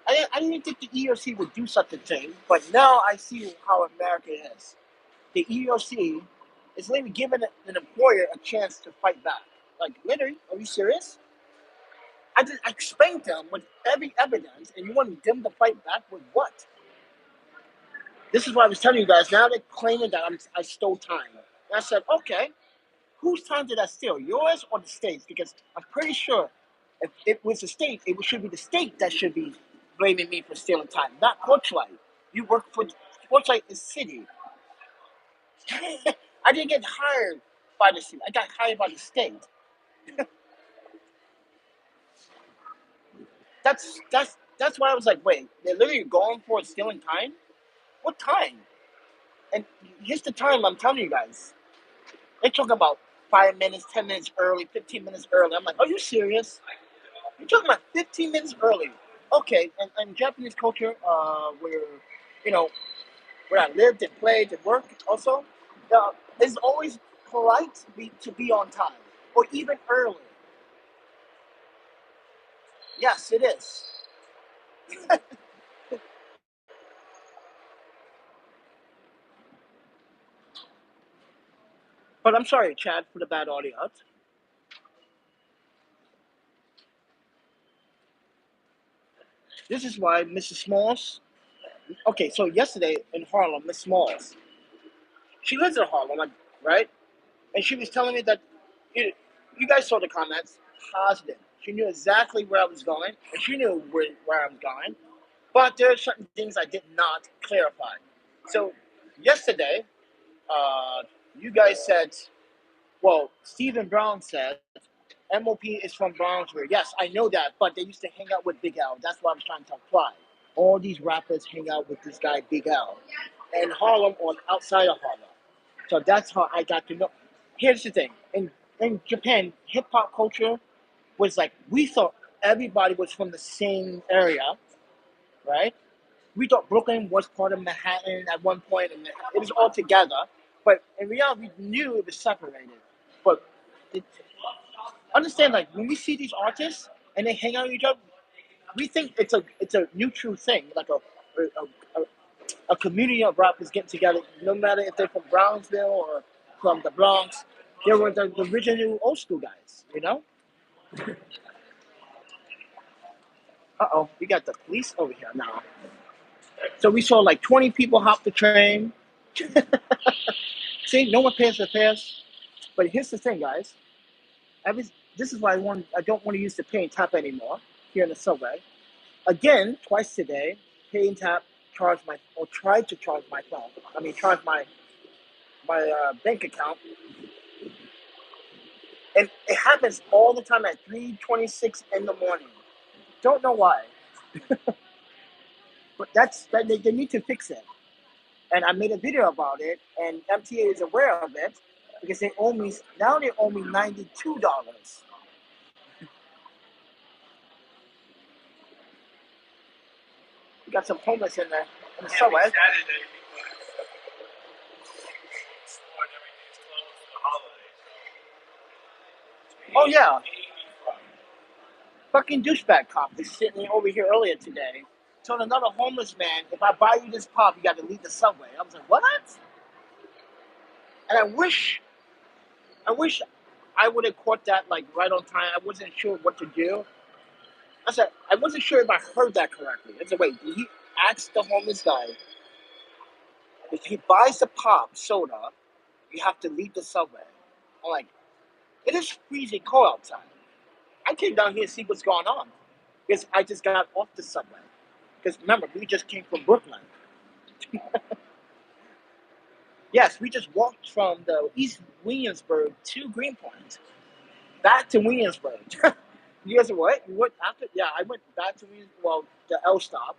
I didn't think the EOC would do such a thing, but now I see how America is. The EOC is literally giving an employer a chance to fight back. Like, literally, are you serious? I explained to them with every evidence, and you want them to fight back with what? This is what I was telling you guys. Now they're claiming that I stole time. And I said, okay, whose time did I steal? Yours or the state's? Because I'm pretty sure if it was the state, it should be the state that should be blaming me for stealing time, not Portrait. You work for Portrait is city. I didn't get hired by the city. I got hired by the state. That's why I was like, wait, they're literally going for stealing time? What time? And here's the time I'm telling you guys. They talk about 5 minutes, 10 minutes early, 15 minutes early. I'm like, are you serious? You're talking about 15 minutes early. Okay, and Japanese culture, where you know where I lived and played and worked, also, it's always polite to be on time or even early. Yes, it is. But I'm sorry, Chad, for the bad audio. This is why Mrs. Smalls. Okay, so yesterday in Harlem, Miss Smalls, she lives in Harlem, like, right? And she was telling me that you guys saw the comments. Positive. She knew exactly where I was going, and she knew where I was going. But there are certain things I did not clarify. So yesterday, uh, you guys said, well, Stephen Brown said MOP is from Brownsville. Yes, I know that, but they used to hang out with Big L. That's what I'm trying to apply. All these rappers hang out with this guy Big L, and Harlem or outside of Harlem. So that's how I got to know. Here's the thing: in Japan, hip hop culture was like we thought everybody was from the same area, right? We thought Brooklyn was part of Manhattan at one point, and it was all together. But in reality, we knew it was separated. But it, understand, like when we see these artists and they hang out with each other, we think it's a neutral thing, like a community of rappers getting together, no matter if they're from Brownsville or from the Bronx. They were the original old school guys, you know. We got the police over here now. So we saw like 20 people hop the train. See, no one pays their fares. But here's the thing, guys. Every, this is why I don't want to use the pay and tap anymore here in the subway. Again, twice today, pay and tap tried to charge my phone. I mean, charge my bank account, and it happens all the time at 3:26 in the morning. Don't know why, but they need to fix it. And I made a video about it, and MTA is aware of it because they owe me $92. We got some homeless in there in the subway. Oh yeah, fucking douchebag cop was sitting over here earlier today. Told another homeless man, if I buy you this pop, you got to leave the subway. I was like, what? And I wish I would have caught that like right on time. I wasn't sure what to do. I said I wasn't sure if I heard that correctly. I said, wait, did he ask the homeless guy if he buys the pop soda, you have to leave the subway? I'm like, it is freezing cold outside. I came down here to see what's going on because I just got off the subway. Because remember, we just came from Brooklyn. Yes, we just walked from the East Williamsburg to Greenpoint, back to Williamsburg. You guys what? What after? Yeah, I went back to the L stop,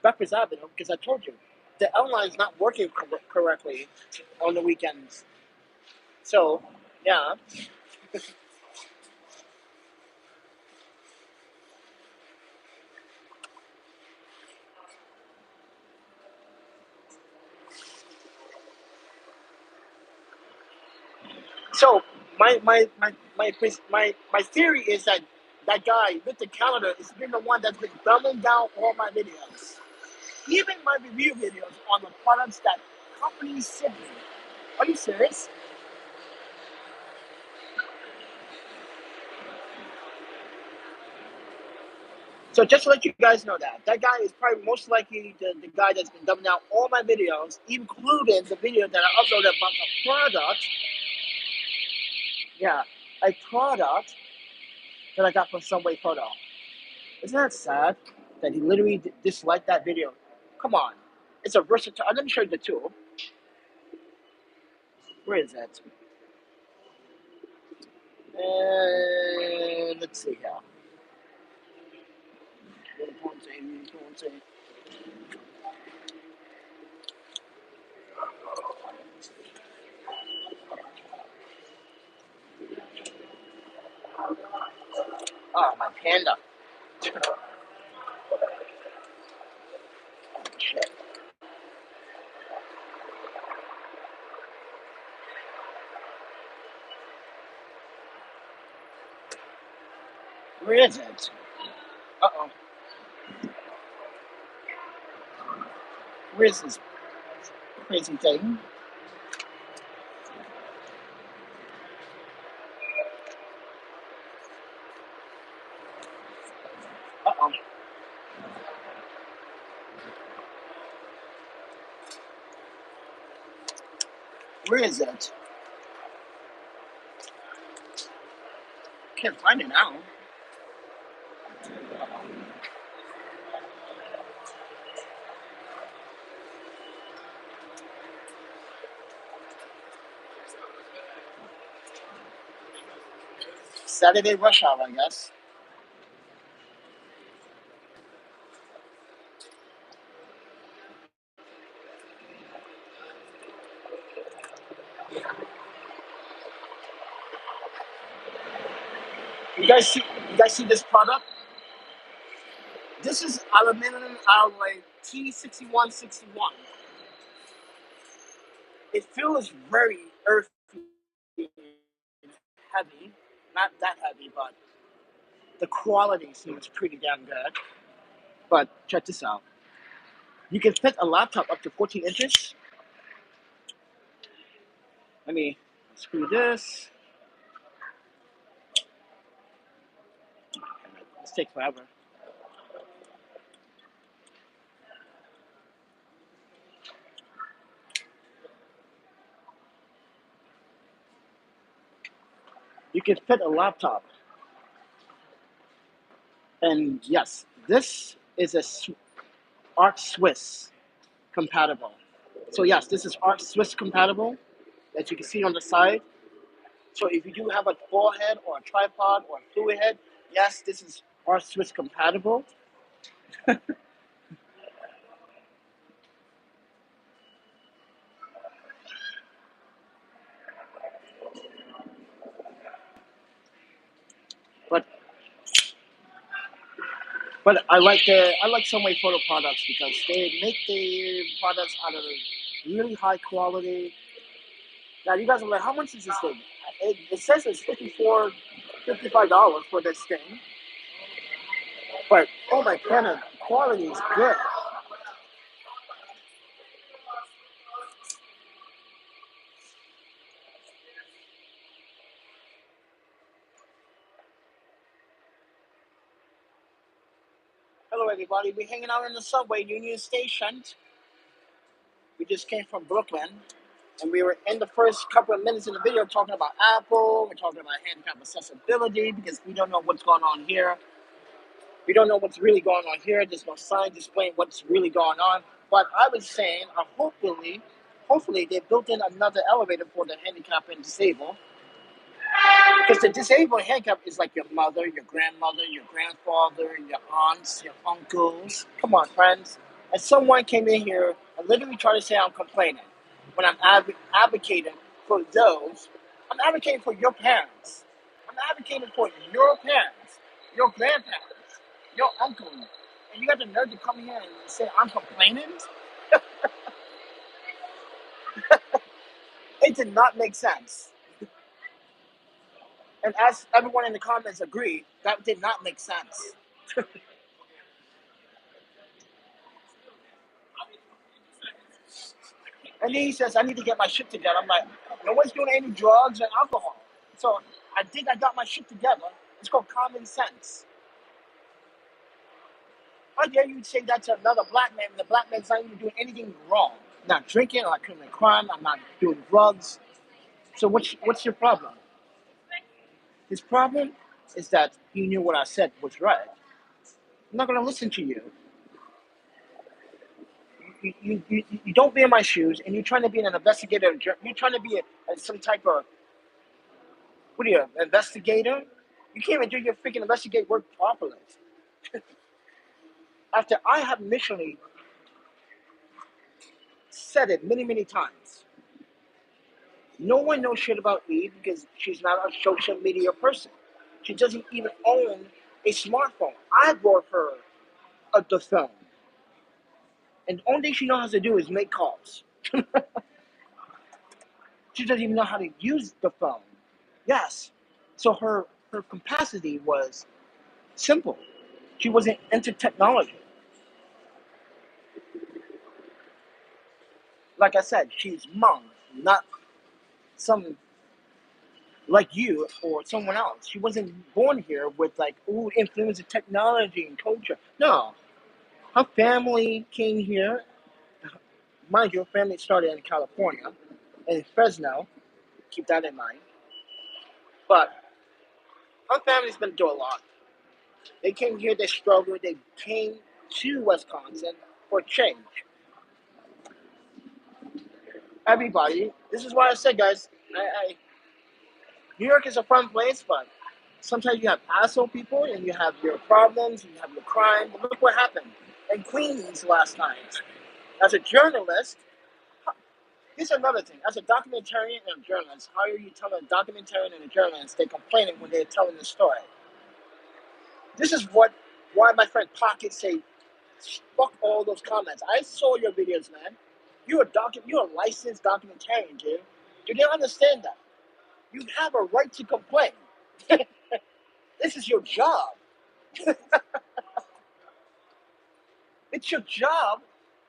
Breakfast Avenue, because I told you the L line's not working correctly on the weekends. So, yeah. So my theory is that that guy with the calendar has been the one that's been dumbing down all my videos, even my review videos on the products that companies send me. Are you serious? So just to let you guys know that guy is probably most likely the guy that's been dumbing down all my videos, including the video that I uploaded about the product. Yeah, a product that I got from Subway Photo. Isn't that sad that he literally disliked that video? Come on, it's a versatile. Let me show you the tool. Where is that? And let's see here. Oh, my panda. Shit. Where is it? Uh-oh. Where is this crazy thing? Uh-oh. Where is it? Can't find it now. Saturday rush hour, I guess. You guys see? You guys see this product? This is aluminum alloy T6161. It feels very earthy, heavy. Not that heavy, but the quality seems pretty damn good. But check this out. You can fit a laptop up to 14 inches. Let me screw this. This takes forever. You can fit a laptop. And yes, this is a Arc Swiss compatible. So yes, this is Arc Swiss compatible, as you can see on the side. So if you do have a ball head or a tripod or a fluid head, yes, this is Arc Swiss compatible. But I like Sunway Photo products because they make the products out of really high quality. Now you guys are like, how much is this thing? It says it's $55 for this thing, but oh my god, quality is good. Hello everybody, we're hanging out in the subway, Union Station. We just came from Brooklyn, and we were in the first couple of minutes in the video talking about Apple. We're talking about handicap accessibility because we don't know what's going on here. We don't know what's really going on here. There's no sign displaying what's really going on. But I was saying, hopefully they built in another elevator for the handicapped and disabled. Because the disabled handicap is like your mother, your grandmother, your grandfather, your aunts, your uncles. Come on, friends. And someone came in here and literally tried to say I'm complaining when I'm advocating for those. I'm advocating for your parents. I'm advocating for your parents, your grandparents, your uncle. And you got the nerve to come here and say I'm complaining? It did not make sense. And as everyone in the comments agreed, that did not make sense. And then he says, I need to get my shit together. I'm like, no one's doing any drugs or alcohol. So I think I got my shit together. It's called common sense. How dare you say that to another black man when the black man's not even doing anything wrong? I'm not drinking, I'm not committing a crime, I'm not doing drugs. So what's your problem? His problem is that he knew what I said was right. I'm not going to listen to you. You don't be in my shoes, and you're trying to be an investigator. You're trying to be some type of, what are you, investigator? You can't even do your freaking investigate work properly. After I have initially said it many, many times, no one knows shit about Eve because she's not a social media person. She doesn't even own a smartphone. I bought her the phone, and the only thing she knows how to do is make calls. She doesn't even know how to use the phone. Yes. So her capacity was simple. She wasn't into technology. Like I said, she's Hmong, not some like you or someone else. She wasn't born here with like, ooh, influence of technology and culture. No. Her family came here. Mind you, her family started in California, in Fresno. Keep that in mind. But her family's been through a lot. They came here, they struggled, they came to Wisconsin for change. Everybody, this is why I said, guys, New York is a fun place, but Sometimes you have asshole people and you have your problems, you have your crime. But look what happened in Queens last night. As a journalist, here's another thing. As a documentarian and a journalist, how are you telling a documentarian and a journalist they're complaining when they're telling the story? This is why my friend Pocket say, fuck all those comments. I saw your videos, man. You're a licensed documentarian, dude. You didn't understand that. You have a right to complain. This is your job. It's your job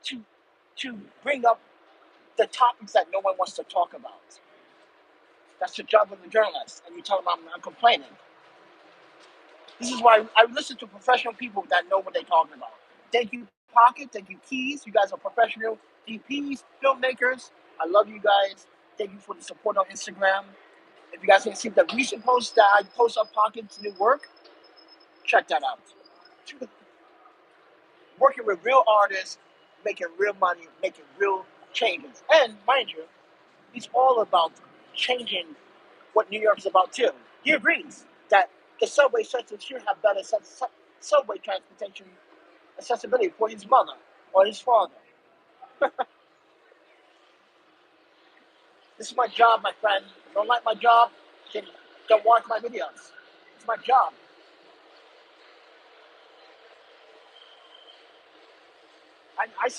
to bring up the topics that no one wants to talk about. That's the job of the journalist. And you tell them I'm complaining. This is why I listen to professional people that know what they're talking about. Thank you, Pocket. Thank you, Keys. You guys are professional DPs, filmmakers. I love you guys. Thank you for the support on Instagram. If you guys can see the recent post that I post on Pocket's new work, check that out. Working with real artists, making real money, making real changes. And mind you, he's all about changing what New York is about too. He agrees that the subway system should have better subway transportation accessibility for his mother or his father. This is my job, my friend. Don't like my job, then don't watch my videos. It's my job.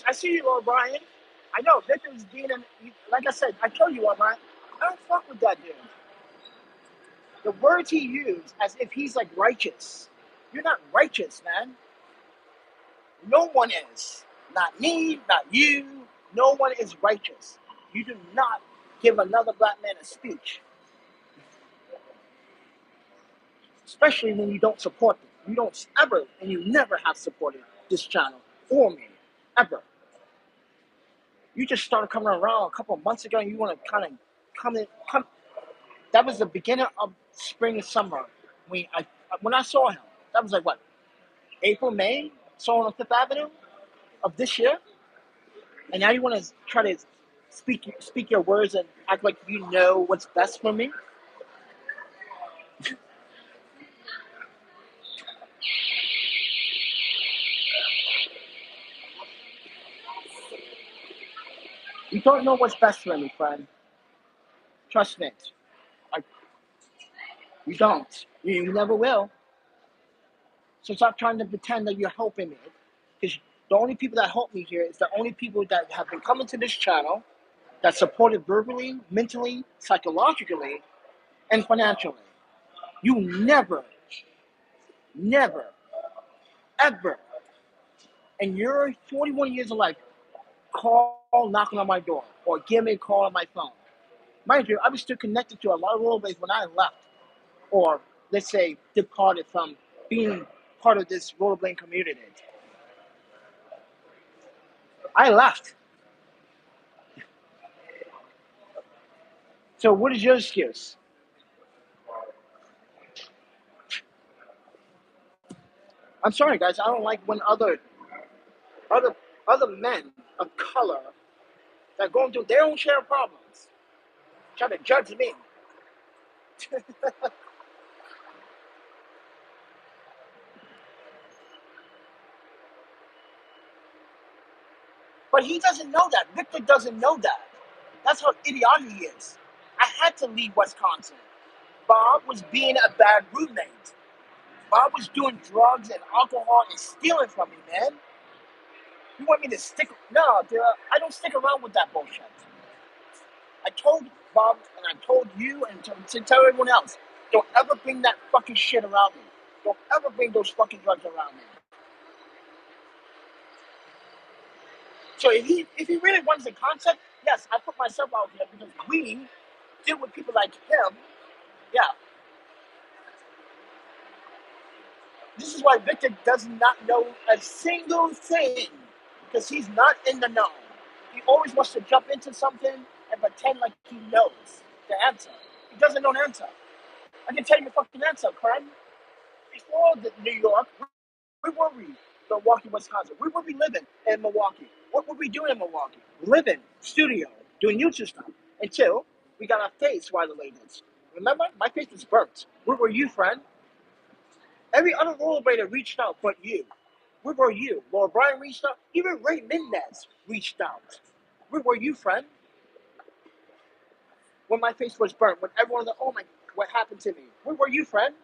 I see you, O'Brien. I know Victor's being like I said, I told you, O'Brien, I don't fuck with that dude. The words he used as if he's like righteous. You're not righteous, man. No one is. Not me, not you. No one is righteous. You do not give another black man a speech, especially when you don't support them. You don't ever, and you never have supported this channel or me, ever. You just started coming around a couple of months ago, and you want to kind of come. That was the beginning of spring and summer when I saw him. That was like what, April, May? Saw him on Fifth Avenue of this year, and now you want to try to speak your words and act like you know what's best for me. You don't know what's best for me, friend. Trust me. I, you don't. You never will. So stop trying to pretend that you're helping me. Because the only people that help me here is the only people that have been coming to this channel that supported verbally, mentally, psychologically, and financially. You never, ever, in your 41 years of life, call knocking on my door or give me a call on my phone. Mind you, I was still connected to a lot of rollerblades when I left, or let's say departed from being part of this rollerblade community. I left. So what is your excuse? I'm sorry, guys. I don't like when other other men of color that are going through their own share of problems try to judge me. But he doesn't know that. Victor doesn't know that. That's how idiotic he is. I had to leave Wisconsin. Bob was being a bad roommate. Bob was doing drugs and alcohol and stealing from me, man. You want me to stick? No, dude, I don't stick around with that bullshit. I told Bob and I told you and to tell everyone else, don't ever bring that fucking shit around me. Don't ever bring those fucking drugs around me. So if he really wants the concept, yes, I put myself out there because we deal with people like him. Yeah. This is why Victor does not know a single thing because he's not in the know. He always wants to jump into something and pretend like he knows the answer. He doesn't know the answer. I can tell you the fucking answer, friend. Before New York, where were we? Milwaukee, Wisconsin. Where were we living in Milwaukee? What were we doing in Milwaukee? Living, studio, doing YouTube stuff. Until we got our face violated. Remember? My face was burnt. Where were you, friend? Every other rollerblader reached out but you. Where were you? Laura Bryan reached out. Even Ray Mendez reached out. Where were you, friend? When my face was burnt, when everyone was like, oh my, what happened to me? Where were you, friend?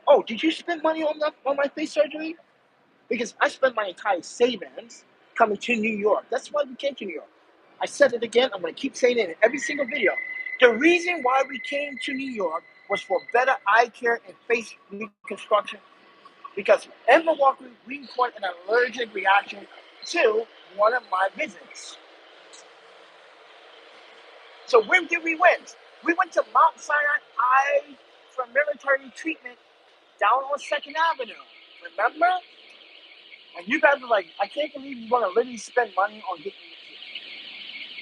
Oh, did you spend money on my face surgery? Because I spent my entire savings coming to New York. That's why we came to New York. I said it again. I'm going to keep saying it in every single video. The reason why we came to New York was for better eye care and face reconstruction. Because in Milwaukee, we report an allergic reaction to one of my visits. So where did we went? We went to Mount Sinai Eye for military treatment down on 2nd Avenue. Remember? And you guys were like, I can't believe you're gonna really spend money on getting.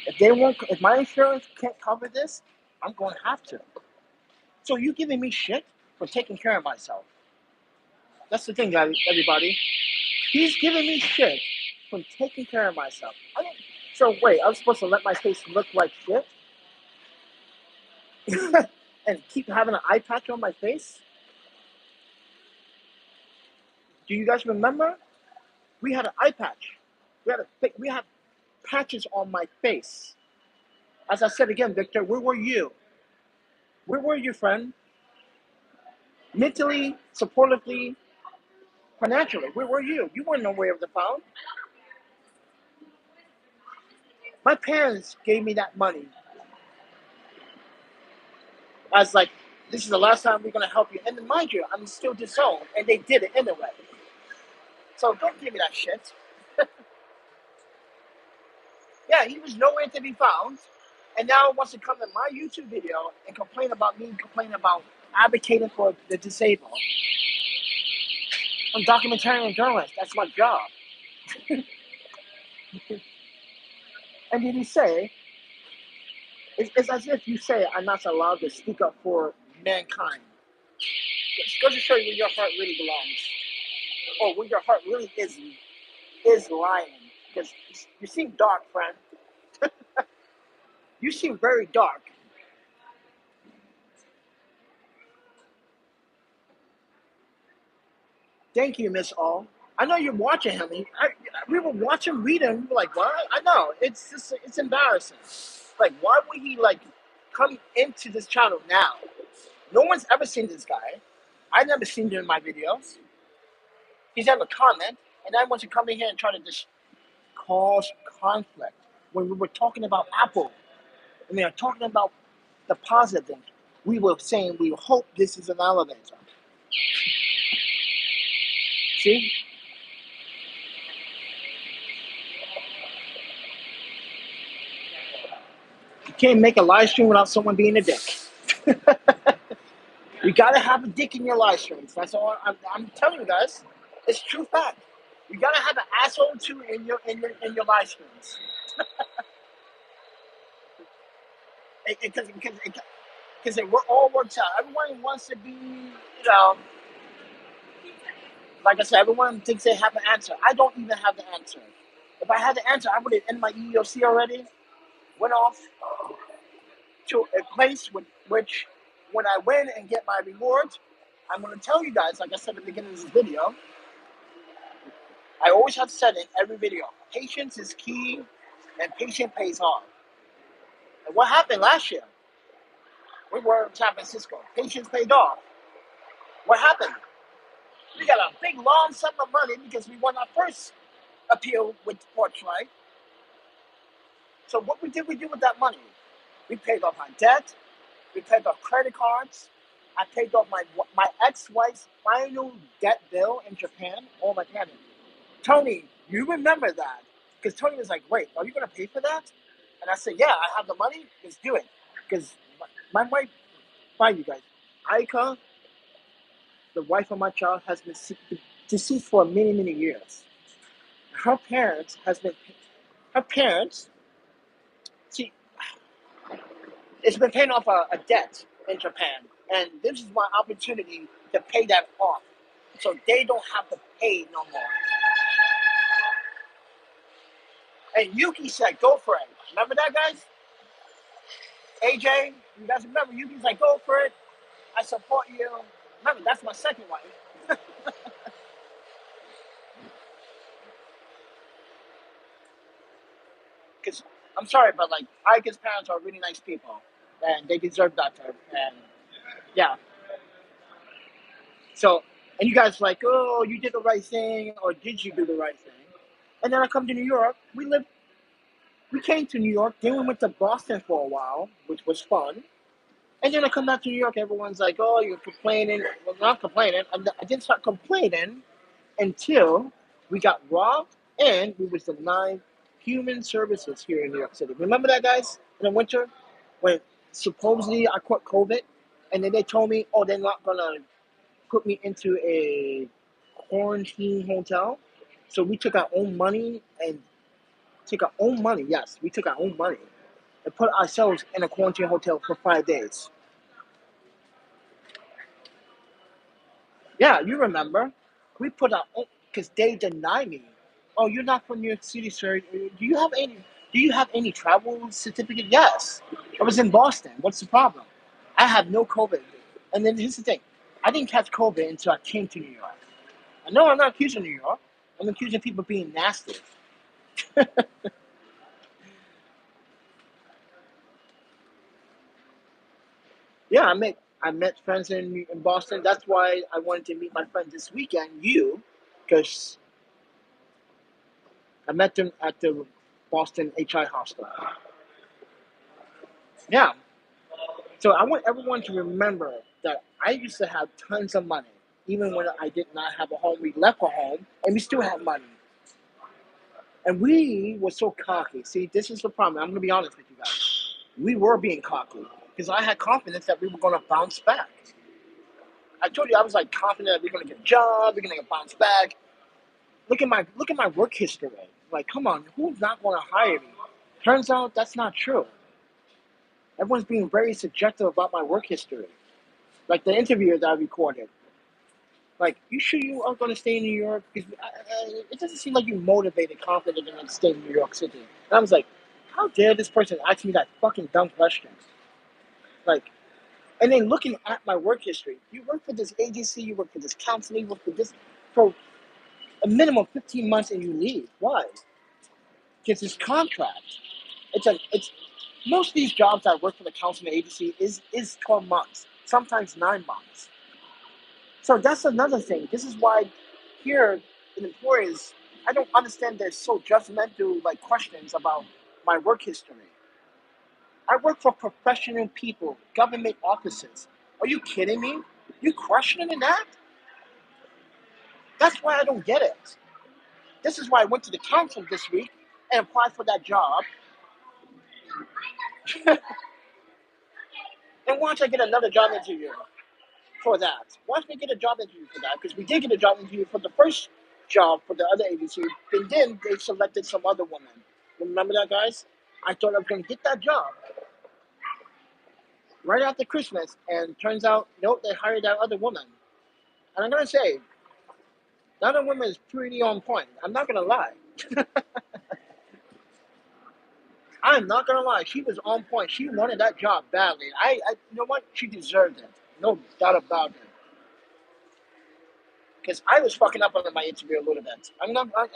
If my insurance can't cover this, I'm gonna have to. So you giving me shit for taking care of myself. That's the thing, guys, everybody. He's giving me shit for taking care of myself. So wait, I'm supposed to let my face look like shit? And keep having an eye patch on my face? Do you guys remember? We had an eye patch. We had patches on my face. As I said again, Victor, where were you? Where were you, friend? Mentally, supportively, financially, where were you? You weren't nowhere of the found. My parents gave me that money as like, this is the last time we're gonna help you. And then mind you, I'm still disowned, and they did it anyway. So don't give me that shit. Yeah, he was nowhere to be found, and now he wants to come in my YouTube video and complain about me, complain about advocating for the disabled. I'm a documentarian journalist. That's my job. And did he say, it's as if you say I'm not allowed to speak up for mankind. It goes to show you where your heart really belongs, or where your heart really is lying. Because you seem dark, friend. You seem very dark. Thank you, Miss All. I know you're watching him. We were watching, reading. We were like, what? I know. It's embarrassing. Like, why would he like come into this channel now? No one's ever seen this guy. I never seen him in my videos. He's ever comment, and I want to come in here and try to just cause conflict. When we were talking about Apple, and we are talking about the positive things, we were saying we hope this is an elevator. See? You can't make a live stream without someone being a dick. You gotta have a dick in your live streams. That's all I'm telling you guys. It's true fact. You gotta have an asshole too in your live streams. Because it all works out. Everyone wants to be, like I said, everyone thinks they have an answer. I don't even have the answer. If I had the answer, I would have ended my EEOC already. Went off to a place which, when I win and get my rewards, I'm going to tell you guys, like I said at the beginning of this video, I always have said in every video, patience is key and patience pays off. And what happened last year? We were in San Francisco. Patience paid off. What happened? We got a big long sum of money because we won our first appeal with Portrait. So what did we do with that money? We paid off our debt. We paid off credit cards. I paid off my ex-wife's final debt bill in Japan. Oh my God. Tony, you remember that? Because Tony was like, wait, are you going to pay for that? And I said, yeah, I have the money. Let's do it. Because my wife, find you guys, Aika, the wife of my child, has been deceased for many, many years. Her parents, see, it's been paying off a debt in Japan. And this is my opportunity to pay that off. So they don't have to pay no more. And Yuki said, go for it. Remember that, guys? AJ, you guys remember, Yuki's like, go for it. I support you. Remember, that's my second wife. Because I'm sorry, but like Ike's parents are really nice people, and they deserve that term. And yeah, so and you guys like, oh, you did the right thing, or did you do the right thing? And then I come to New York. We came to New York. Then we went to Boston for a while, which was fun. And then I come back to New York. Everyone's like, oh, you're complaining. Well, not complaining. I didn't start complaining until we got robbed and we was denied human services here in New York City. Remember that, guys? In the winter when supposedly I caught COVID and then they told me, oh, they're not going to put me into a quarantine hotel. So we took our own money and took our own money. Yes, we took our own money and put ourselves in a quarantine hotel for 5 days. Yeah, you remember. We put our own because they deny me. Oh, you're not from New York City, sir. Do you have any travel certificate? Yes. I was in Boston. What's the problem? I have no COVID. And then here's the thing. I didn't catch COVID until I came to New York. I know I'm not accusing New York. I'm accusing people of being nasty. Yeah, I met friends in Boston. That's why I wanted to meet my friend this weekend, you, because I met them at the Boston HI hostel. Yeah. So I want everyone to remember that I used to have tons of money, even when I did not have a home. We left a home, and we still had money. And we were so cocky. See, this is the problem. I'm going to be honest with you guys. We were being cocky because I had confidence that we were going to bounce back. I told you I was like confident that we're going to get a job, we're going to get bounce back. Look at my work history. Like, come on, who's not going to hire me? Turns out that's not true. Everyone's being very subjective about my work history. Like the interview that I recorded. Like, you sure you are going to stay in New York? Because it doesn't seem like you're motivated, confident enough to stay in New York City. And I was like, how dare this person ask me that fucking dumb question? Like, and then looking at my work history, you work for this agency, you work for this counselor, you work for this for a minimum of 15 months and you leave. Why? Because it's contract. It's most of these jobs that work for the counseling agency is 12 months, sometimes 9 months. So that's another thing. This is why here in employers, I don't understand they're so judgmental like questions about my work history. I work for professional people, government offices. Are you kidding me? You questioning that? That's why I don't get it. This is why I went to the council this week and applied for that job. And watch I get another job interview for that. Watch me get a job interview for that because we did get a job interview for the first job for the other agency. And then they selected some other woman. Remember that, guys? I thought I was going to get that job right after Christmas, and turns out, nope, they hired that other woman. And I'm going to say, that other woman is pretty on point. I'm not going to lie. I'm not going to lie. She was on point. She wanted that job badly. You know what? She deserved it. No doubt about it. Because I was fucking up on my interview a little bit.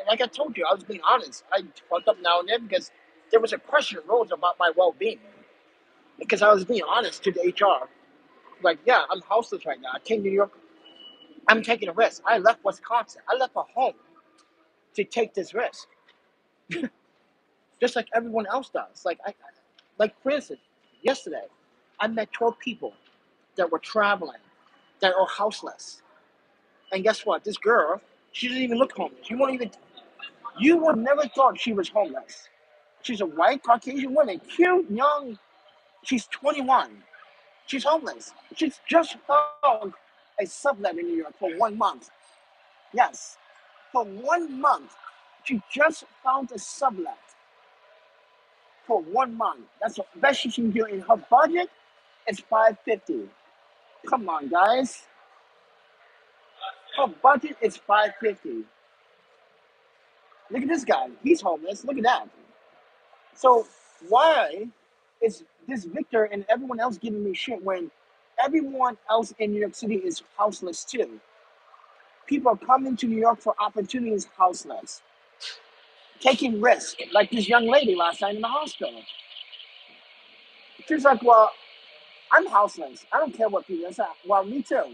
Like I told you, I was being honest. I fucked up now and then because there was a question rose about my well-being. Because I was being honest to the HR. Like, yeah, I'm houseless right now. I came to New York. I'm taking a risk. I left Wisconsin. I left a home to take this risk. Just like everyone else does. Like for instance, yesterday, I met 12 people that were traveling, that are houseless. And guess what? This girl, she doesn't even look homeless. You would never thought she was homeless. She's a white Caucasian woman, cute, young. She's 21. She's homeless. She's just found a sublet in New York for 1 month. Yes, for 1 month. She just found a sublet for 1 month. That's the best she can do. In her budget, it's $550. Come on, guys. Her budget is $550. Look at this guy. He's homeless. Look at that. So why is this Victor and everyone else giving me shit when everyone else in New York City is houseless too? People are coming to New York for opportunities houseless. taking risk, like this young lady last night in the hospital. She's like, well, I'm houseless. I don't care what people say. Well, me too.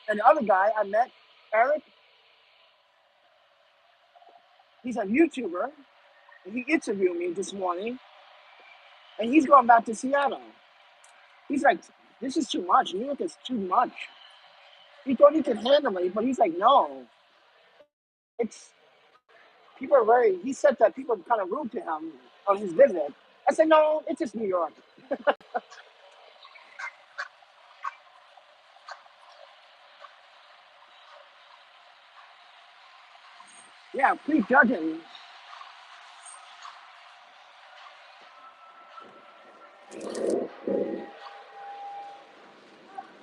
And the other guy I met, Eric, he's a YouTuber. And he interviewed me this morning, and he's going back to Seattle. He's like, this is too much. New York is too much. He thought he could handle it, but he's like, no. It's people are very. He said that people are kind of rude to him on his visit. I said, no, it's just New York. Yeah, please judge him.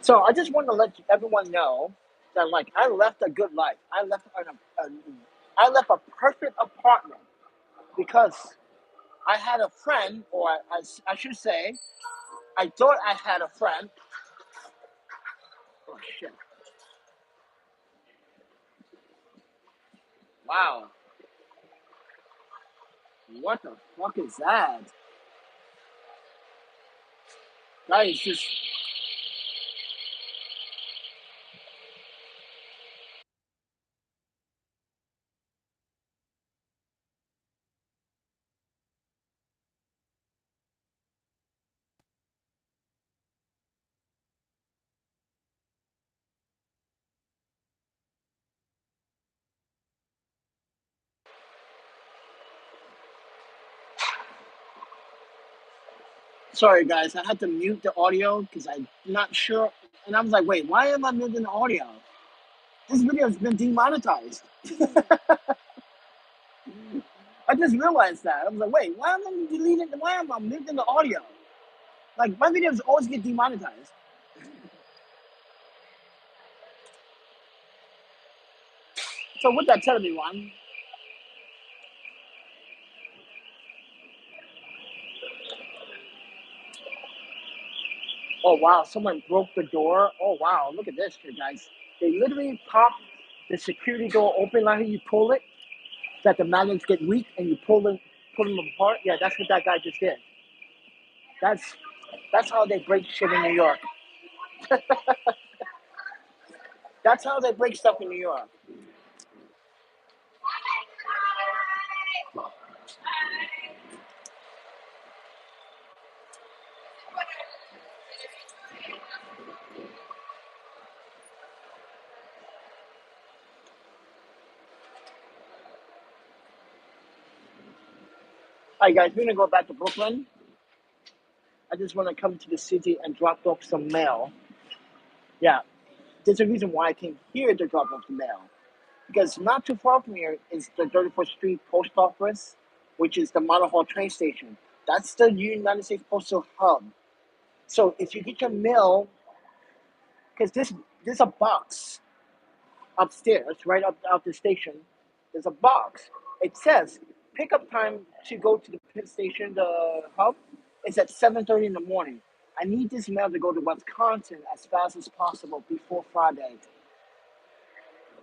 So I just want to let everyone know that, like, I left a good life. I left a perfect apartment because I had a friend, or I should say, I thought I had a friend. Oh shit! Wow, what the fuck is that? That is just. Sorry guys, I had to mute the audio because I'm not sure, and I was like, wait, why am I muting the audio? This video has been demonetized. I just realized that. I was like, wait, why am I deleting? Why am I muting the audio? Like, my videos always get demonetized. So what that telling me, Ron? Oh wow, someone broke the door. Oh wow, look at this, you guys. They literally pop the security door open like you pull it, that the magnets get weak and you pull them apart. Yeah, that's what that guy just did. That's that's how they break shit in New York. That's how they break stuff in New York. All right, guys, we're gonna go back to Brooklyn. I just want to come to the city and drop off some mail. Yeah, there's a reason why I came here to drop off the mail. Because not too far from here is the 34th Street Post Office, which is the Model Hall train station. That's the United States Postal Hub. So if you get your mail, because there's a box upstairs, right up out the station. There's a box. It says pickup time to go to the pit station, the hub, is at 7:30 in the morning. I need this mail to go to Wisconsin as fast as possible before Friday.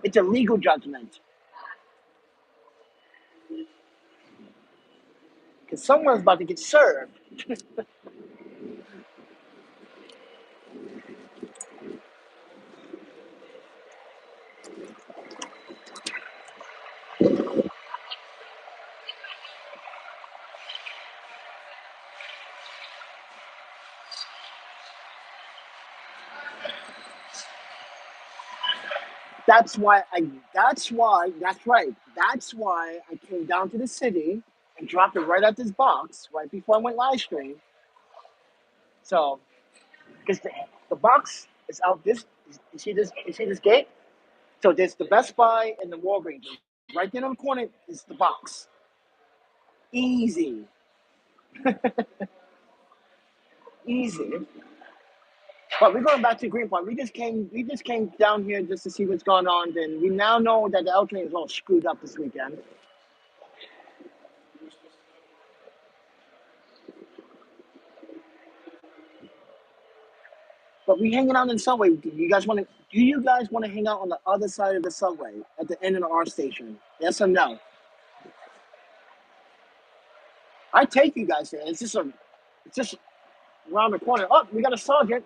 It's a legal judgment because someone's about to get served. That's why I. That's why. That's right. That's why I came down to the city and dropped it right at this box right before I went live stream. So, because the box is out this. You see this? You see this gate? So there's the Best Buy and the Walgreens. Right there on the corner is the box. Easy, easy. But we're going back to Greenpoint. We just came down here just to see what's going on. Then we now know that the L train is all screwed up this weekend. But we hanging out in the subway. Do you guys want to? Do you guys want to hang out on the other side of the subway at the end of our station? Yes or no? I take you guys there. It's just around the corner. Oh, we got a sergeant.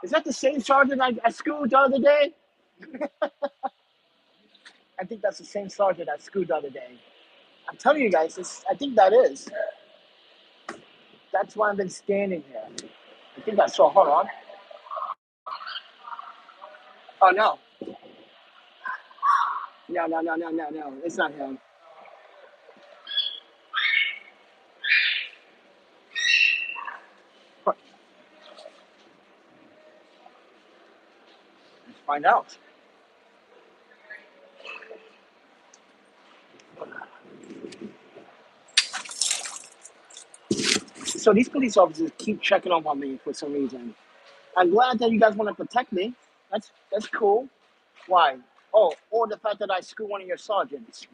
Is that the same sergeant I schooled the other day? I think that's the same sergeant I schooled the other day. I'm telling you guys, I think that is. That's why I've been standing here. I think I saw. Hold on. Oh no. No. It's not him. Let's find out. So these police officers keep checking up on me for some reason. I'm glad that you guys want to protect me. That's cool. Why? Oh, or the fact that I school one of your sergeants.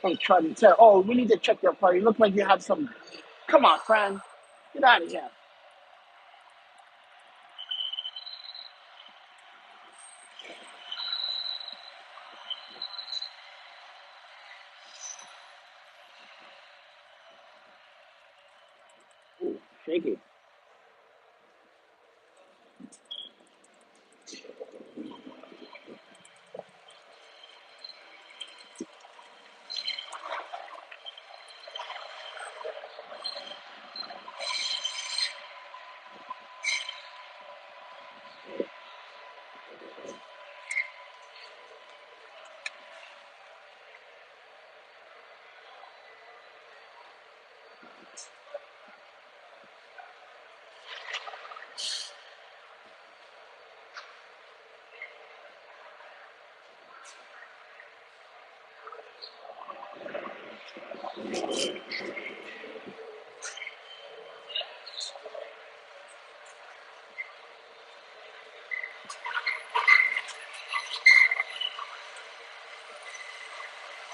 I'm trying to tell. Oh, we need to check your car. You look like you have some. Come on, friend. Get out of here. Ooh, shaky.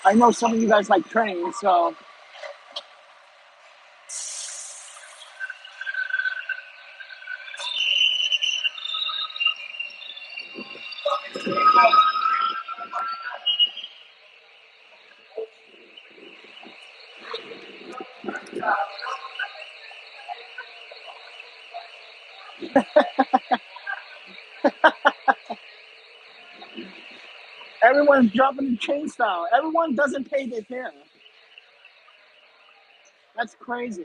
I know some of you guys like trains, so everyone's dropping the chain style. Everyone doesn't pay their fare. That's crazy.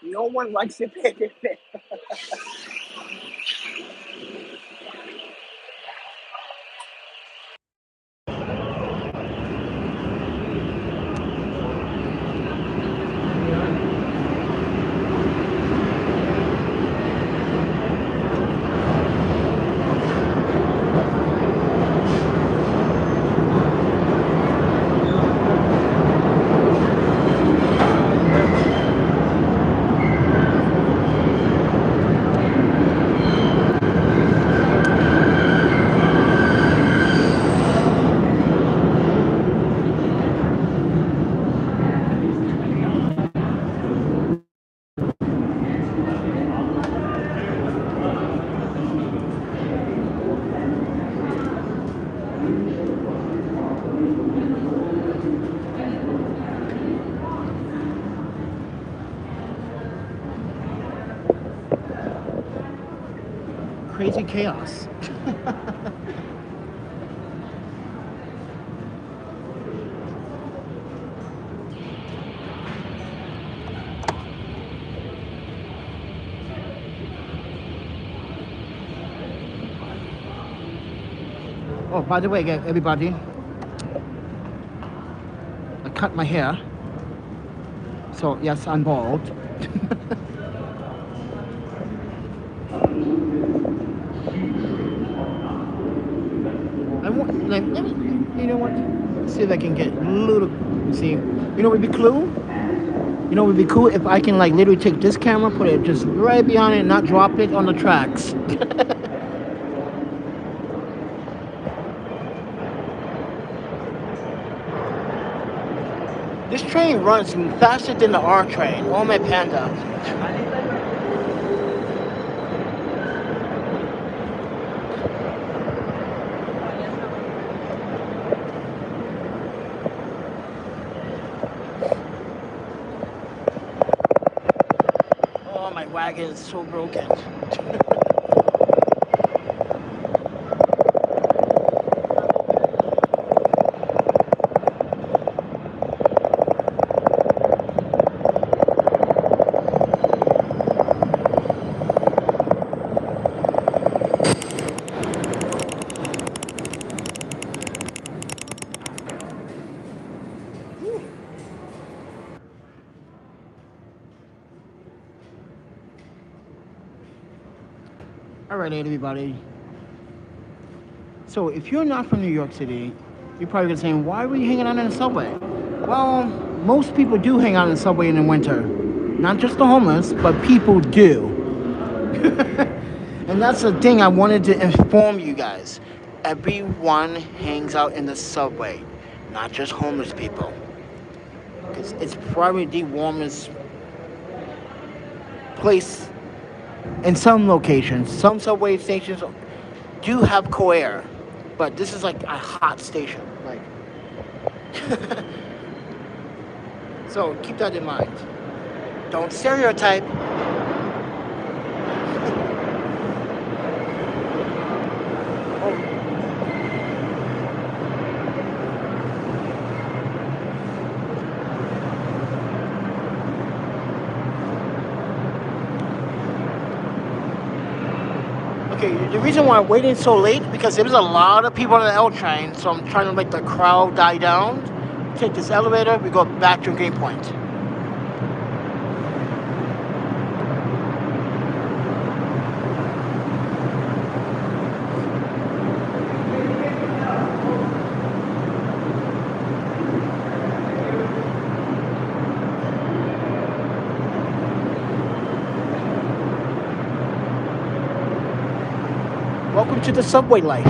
No one likes to pay their fare. Crazy chaos. Oh, by the way, everybody, I cut my hair. So yes, I'm bald. I want, like, let me, you know what? Let's see if I can get a little. See, you know what would be cool? You know what would be cool if I can like literally take this camera, put it just right behind it, and not drop it on the tracks. This train runs faster than the R train. Oh my panda. Oh, my wagon is so broken. Alright, everybody. So, if you're not from New York City, you're probably gonna say, why were you hanging out in the subway? Well, most people do hang out in the subway in the winter. Not just the homeless, but people do. And that's the thing I wanted to inform you guys. Everyone hangs out in the subway, not just homeless people. Because it's probably the warmest place in some locations. Some subway stations do have cold air, but this is like a hot station. Like, so keep that in mind. Don't stereotype. Okay, the reason why I'm waiting so late because there was a lot of people on the L train, so I'm trying to make the crowd die down. Take this elevator, we go back to Greenpoint. Welcome to the subway life.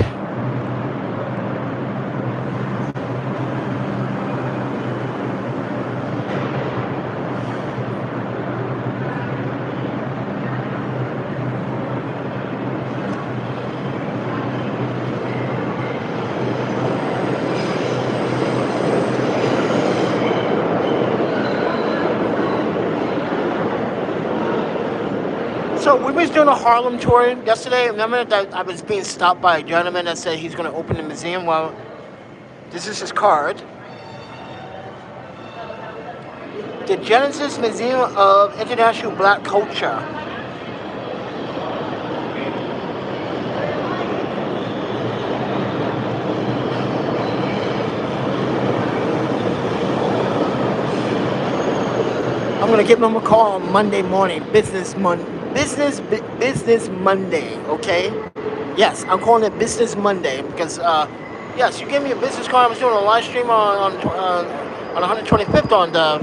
So we was doing a Harlem tour yesterday. Remember that I was being stopped by a gentleman that said he's going to open a museum? Well, this is his card. The Genesis Museum of International Black Culture. I'm going to give him a call on Monday morning, Business Monday, okay? Yes, I'm calling it Business Monday because, yes, you gave me a business card. I was doing a live stream on 125th on the,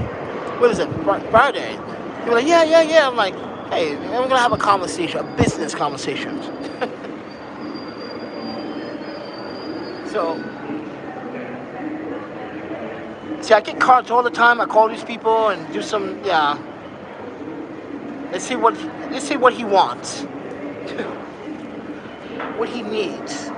what is it, Friday. You were like, yeah. I'm like, hey, we're going to have a conversation, a business conversation. So, see, I get cards all the time. I call these people and do some, yeah. Let's see what he wants. What he needs.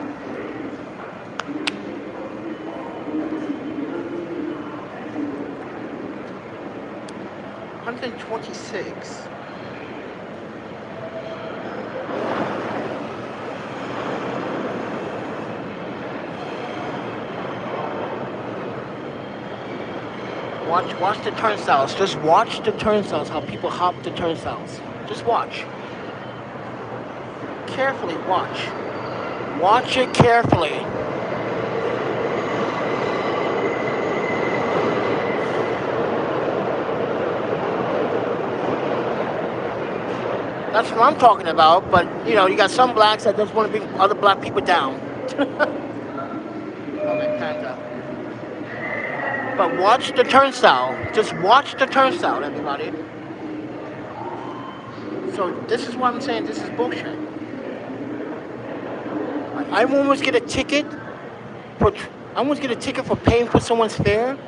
$126. Watch the turnstiles. Just watch the turnstiles, how people hop the turnstiles. Just watch. Carefully watch. Watch it carefully. That's what I'm talking about, but you know, you got some blacks that just want to bring other black people down. Oh, my panda. But watch the turnstile. Just watch the turnstile, everybody. So this is what I'm saying. This is bullshit. I almost get a ticket for paying for someone's fare.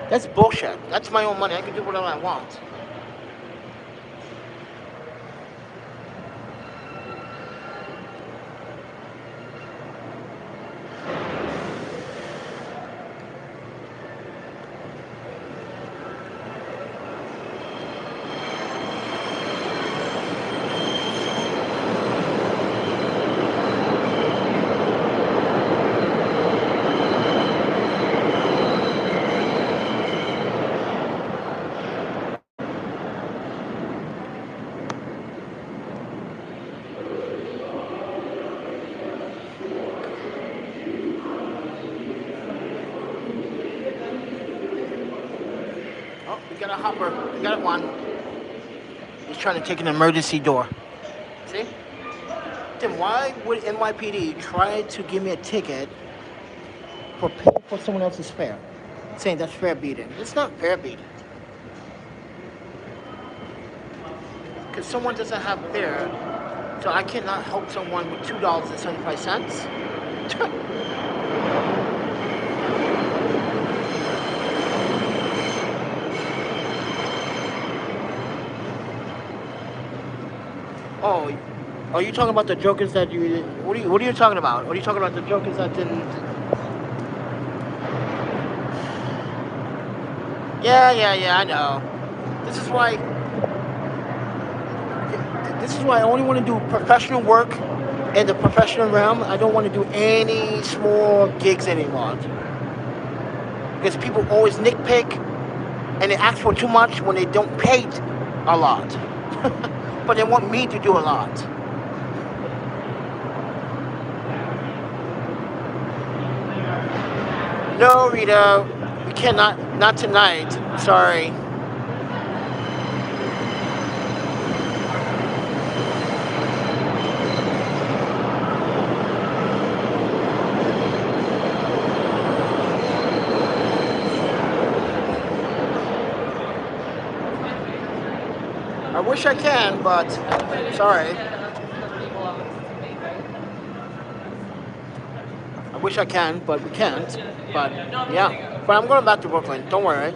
That's bullshit. That's my own money. I can do whatever I want. Oh, we got a hopper. We got one. He's trying to take an emergency door. See? Then why would NYPD try to give me a ticket for paying for someone else's fare? Saying that's fare beating. It's not fare beating. Because someone doesn't have fare, so I cannot help someone with $2.75. Oh, are you talking about the jokers that you? What are you talking about? Are you talking about the jokers that didn't? Yeah. I know. This is why. This is why I only want to do professional work in the professional realm. I don't want to do any small gigs anymore. Because people always nitpick and they ask for too much when they don't pay a lot. But they want me to do a lot. No, Rita, we cannot. Not tonight. Sorry. I wish I can, but sorry. I wish I can, but we can't. But yeah. But I'm going back to Brooklyn. Don't worry.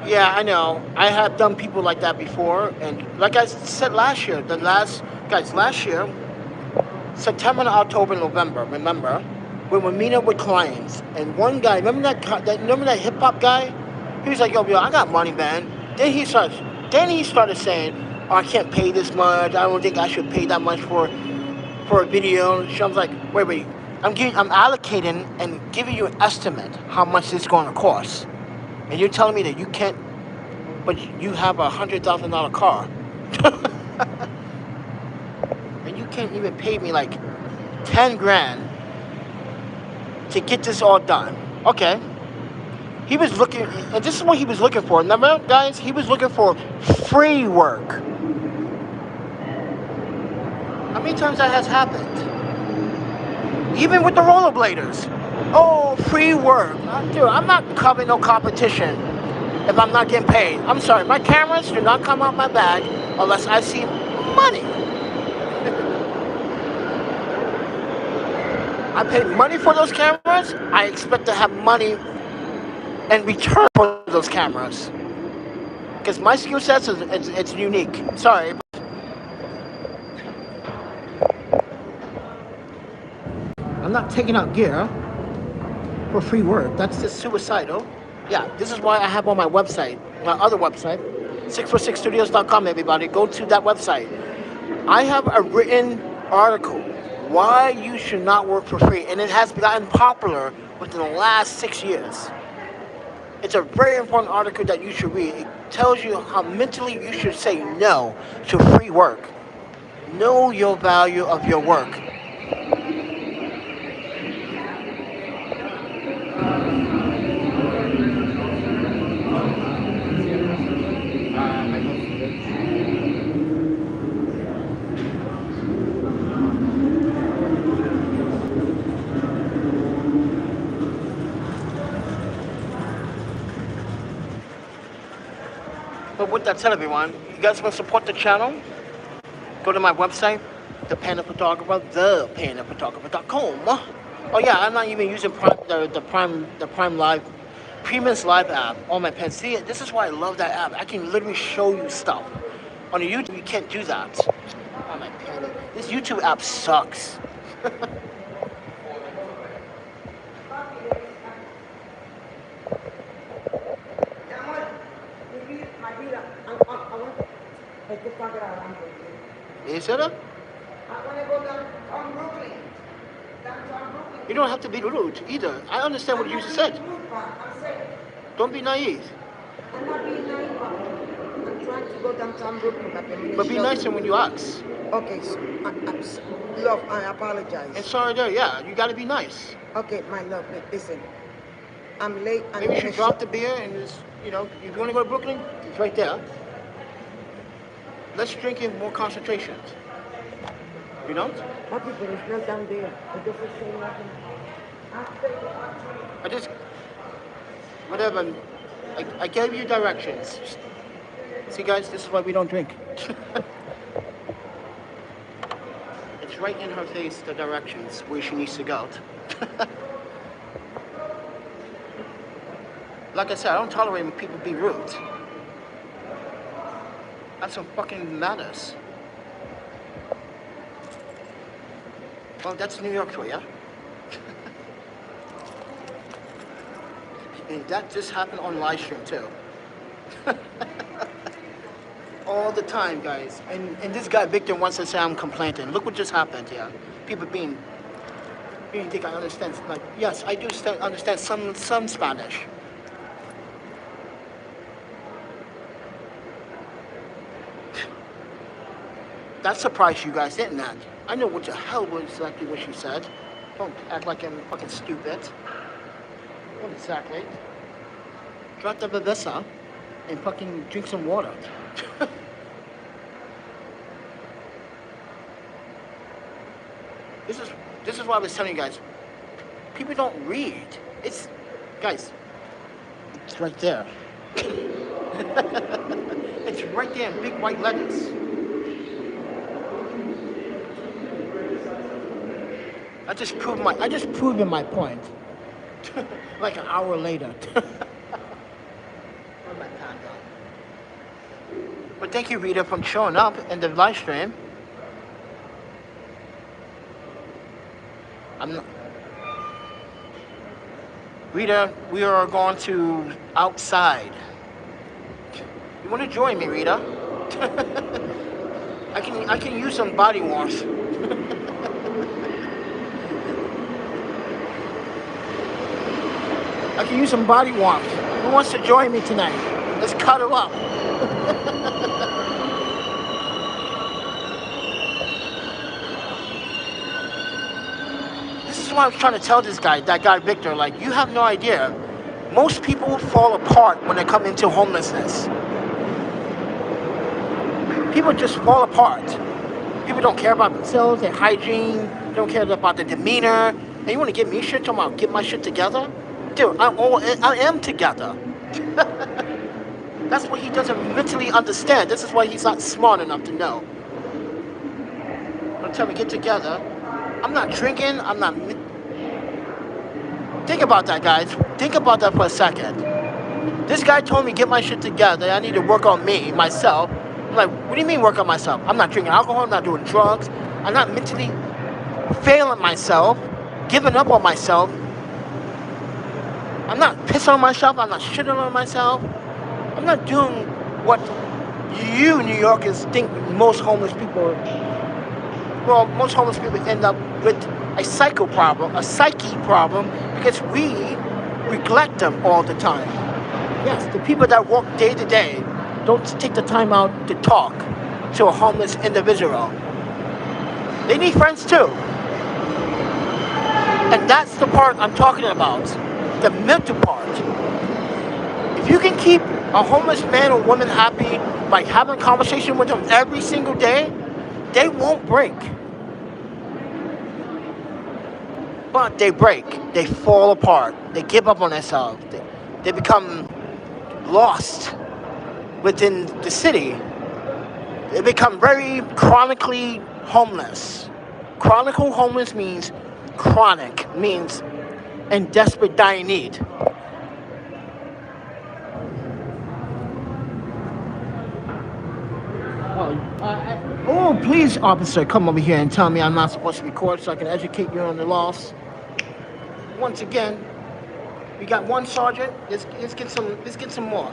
Yeah, I know. I have done people like that before, and like I said last year, last year, September, October, November. Remember, we were meeting up with clients, and one guy, remember that hip hop guy? He was like, yo, I got money, man. Then he started saying, oh, I can't pay this much. I don't think I should pay that much for a video. So I was like, wait. I'm allocating and giving you an estimate how much it's going to cost, and you're telling me that you can't, but you have $100,000 car, and you can't even pay me like 10 grand to get this all done. Okay. He was looking, and this is what he was looking for. Remember, guys, he was looking for free work. How many times that has happened? Even with the rollerbladers. Oh, free work. Dude, I'm not covering no competition if I'm not getting paid. I'm sorry, my cameras do not come out my bag unless I see money. I paid money for those cameras. I expect to have money in return for those cameras. Because my skill set it's unique. Sorry. I'm not taking out gear for free work. That's just suicidal. Yeah, this is why I have on my website, my other website, 646studios.com, everybody. Go to that website. I have a written article why you should not work for free, and it has gotten popular within the last 6 years. It's a very important article that you should read. It tells you how mentally you should say no to free work. Know your value of your work. what I tell everyone. You guys want to support the channel? Go to my website, The Panda Photographer, ThePandaPhotographer.com. Oh yeah, I'm not even using the Prime Live, Premium's Live app on my pen. See, this is why I love that app. I can literally show you stuff. On the YouTube, you can't do that. Oh my Panda, this YouTube app sucks. Is it? You don't have to be rude either. I understand what you just said. Don't be naive. I'm not being naive. I'm trying to go downtown Brooklyn. But be nicer when you ask. Okay, so love, I apologize. And sorry there, yeah, you gotta be nice. Okay, my love, listen. I'm late. Maybe you should drop the beer and just, if you wanna go to Brooklyn, it's right there. Let's drink in more concentration. You don't? What people is not down there. It doesn't say nothing. I just, whatever. I gave you directions. See, guys, this is why we don't drink. It's right in her face, the directions, where she needs to go. Like I said, I don't tolerate when people be rude. That's some fucking manners. Well, that's New York for you. And that just happened on live stream too. All the time, guys. And this guy Victor wants to say I'm complaining. Look what just happened here. People being think I understand. Like, yes, I do understand some Spanish. That surprised you guys, didn't that? I know what the hell was exactly what she said. Don't act like I'm fucking stupid. What exactly? Drop the bebesa and fucking drink some water. This is why I was telling you guys. People don't read. Guys, it's right there. It's right there in big white letters. I just proved my point. Like an hour later. But thank you, Rita, for showing up in the live stream. Rita, we are going to outside. You want to join me, Rita? I can use some body wash. I can use some body wash. Who wants to join me tonight? Let's cuddle up. This is what I was trying to tell that guy Victor. Like, you have no idea. Most people fall apart when they come into homelessness. People just fall apart. People don't care about themselves, their hygiene, they don't care about their demeanor. And you want to give me shit, talking about get my shit together? Dude, I am together. That's what he doesn't mentally understand. This is why he's not smart enough to know. Don't tell me get together. I'm not drinking. I'm not. Think about that, guys. Think about that for a second. This guy told me get my shit together. I need to work on me, myself. I'm like, what do you mean work on myself? I'm not drinking alcohol. I'm not doing drugs. I'm not mentally failing myself, giving up on myself. I'm not pissing on myself. I'm not shitting on myself. I'm not doing what you New Yorkers think most homeless people. Well, most homeless people end up with a psyche problem, because we neglect them all the time. Yes, the people that walk day to day don't take the time out to talk to a homeless individual. They need friends too. And that's the part I'm talking about. The mental part. If you can keep a homeless man or woman happy by having a conversation with them every single day, they won't break. But they break. They fall apart. They give up on themselves. They become lost. within the city, they become very chronically homeless. Chronicle homeless means chronic, means in desperate dying need. Oh, please, officer, come over here and tell me I'm not supposed to record so I can educate you on the laws. Once again, we got one sergeant. Let's get some. Let's get some more.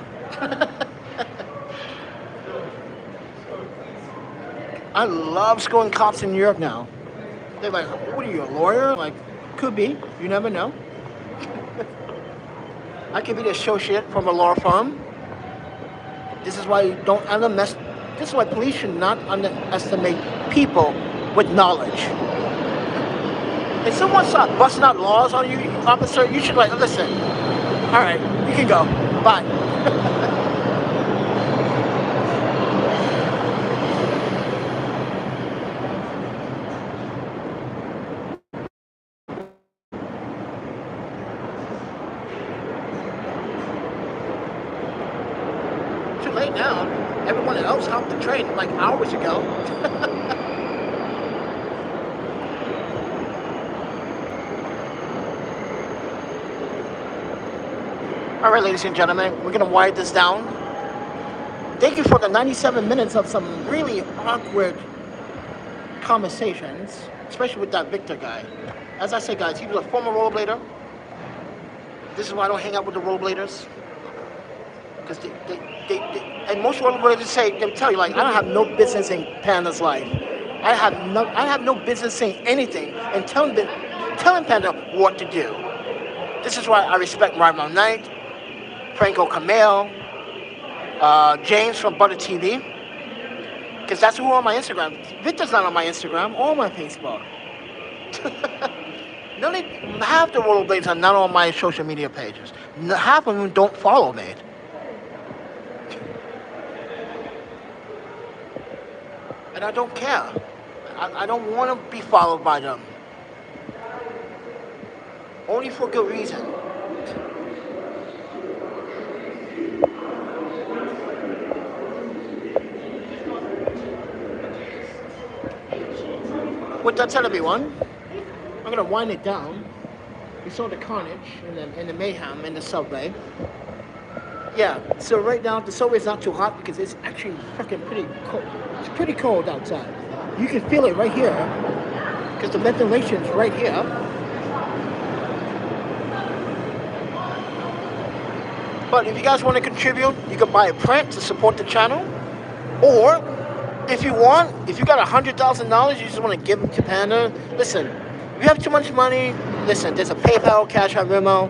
I love schooling cops in New York now. They're like, "What are you, a lawyer?" Like, could be. You never know. I could be the associate from a law firm. This is why you don't underestimate. This is why police should not underestimate people with knowledge. If someone starts busting out laws on you, officer, you should like, listen. All right, you can go. Bye. Too late now. Everyone else hopped the train like hours ago. All right, ladies and gentlemen, we're gonna wind this down. Thank you for the 97 minutes of some really awkward conversations, especially with that Victor guy. As I said, guys, he was a former rollerblader. This is why I don't hang out with the rollerbladers. Because and most rollerbladers say, they tell you, like, I don't have no business in Panda's life. I have no business saying anything and telling Panda what to do. This is why I respect Ryan Knight, Franco Camille, James from Butter TV, because that's who are on my Instagram. Victor's not on my Instagram or my Facebook. Half the rollerblades are not on my social media pages. Half of them don't follow me. And I don't care. I don't want to be followed by them. Only for good reason. With that said, everyone, I'm going to wind it down. We saw the carnage and the mayhem in the subway. Yeah, so right now the subway's not too hot because it's actually fucking pretty cold. It's pretty cold outside. You can feel it right here because the ventilation's right here. But if you guys want to contribute, you can buy a print to support the channel. Or if you want, if you got $100,000, you just want to give it to Panda. Listen, if you have too much money, listen, there's a PayPal, Cash App, Venmo.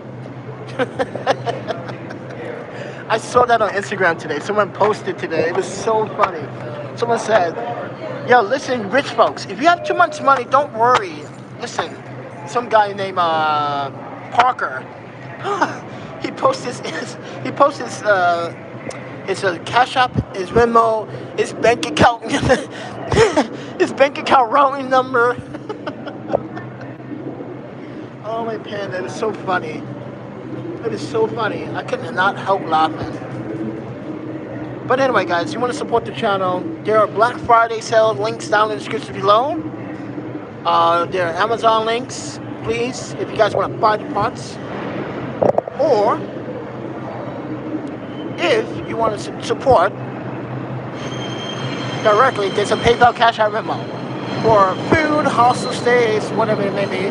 I saw that on Instagram today. Someone posted today. It was so funny. Someone said, yo, listen, rich folks, if you have too much money, don't worry. Listen, some guy named Parker, he posts his Cash App, his Venmo, his bank account, his bank account routing number. Oh my Panda, it was so funny. It is so funny. I could not help laughing. But anyway, guys, you want to support the channel, there are Black Friday sales links down in the description below. There are Amazon links, please, if you guys want to buy the parts. Or, if you want to support directly, there's a PayPal, Cash App, Venmo for food, hostel stays, whatever it may be.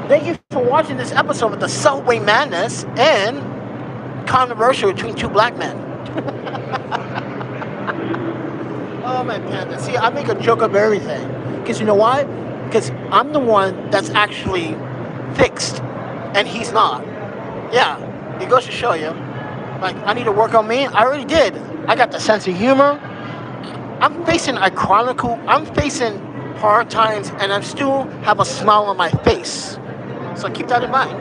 Thank you for watching this episode of the Subway Madness and controversial between two black men. Oh my Panda. See, I make a joke of everything. Because you know why? Because I'm the one that's actually fixed and he's not. Yeah, it goes to show you. Like, I need to work on me. I already did. I got the sense of humor. I'm facing hard times and I still have a smile on my face. So keep that in mind.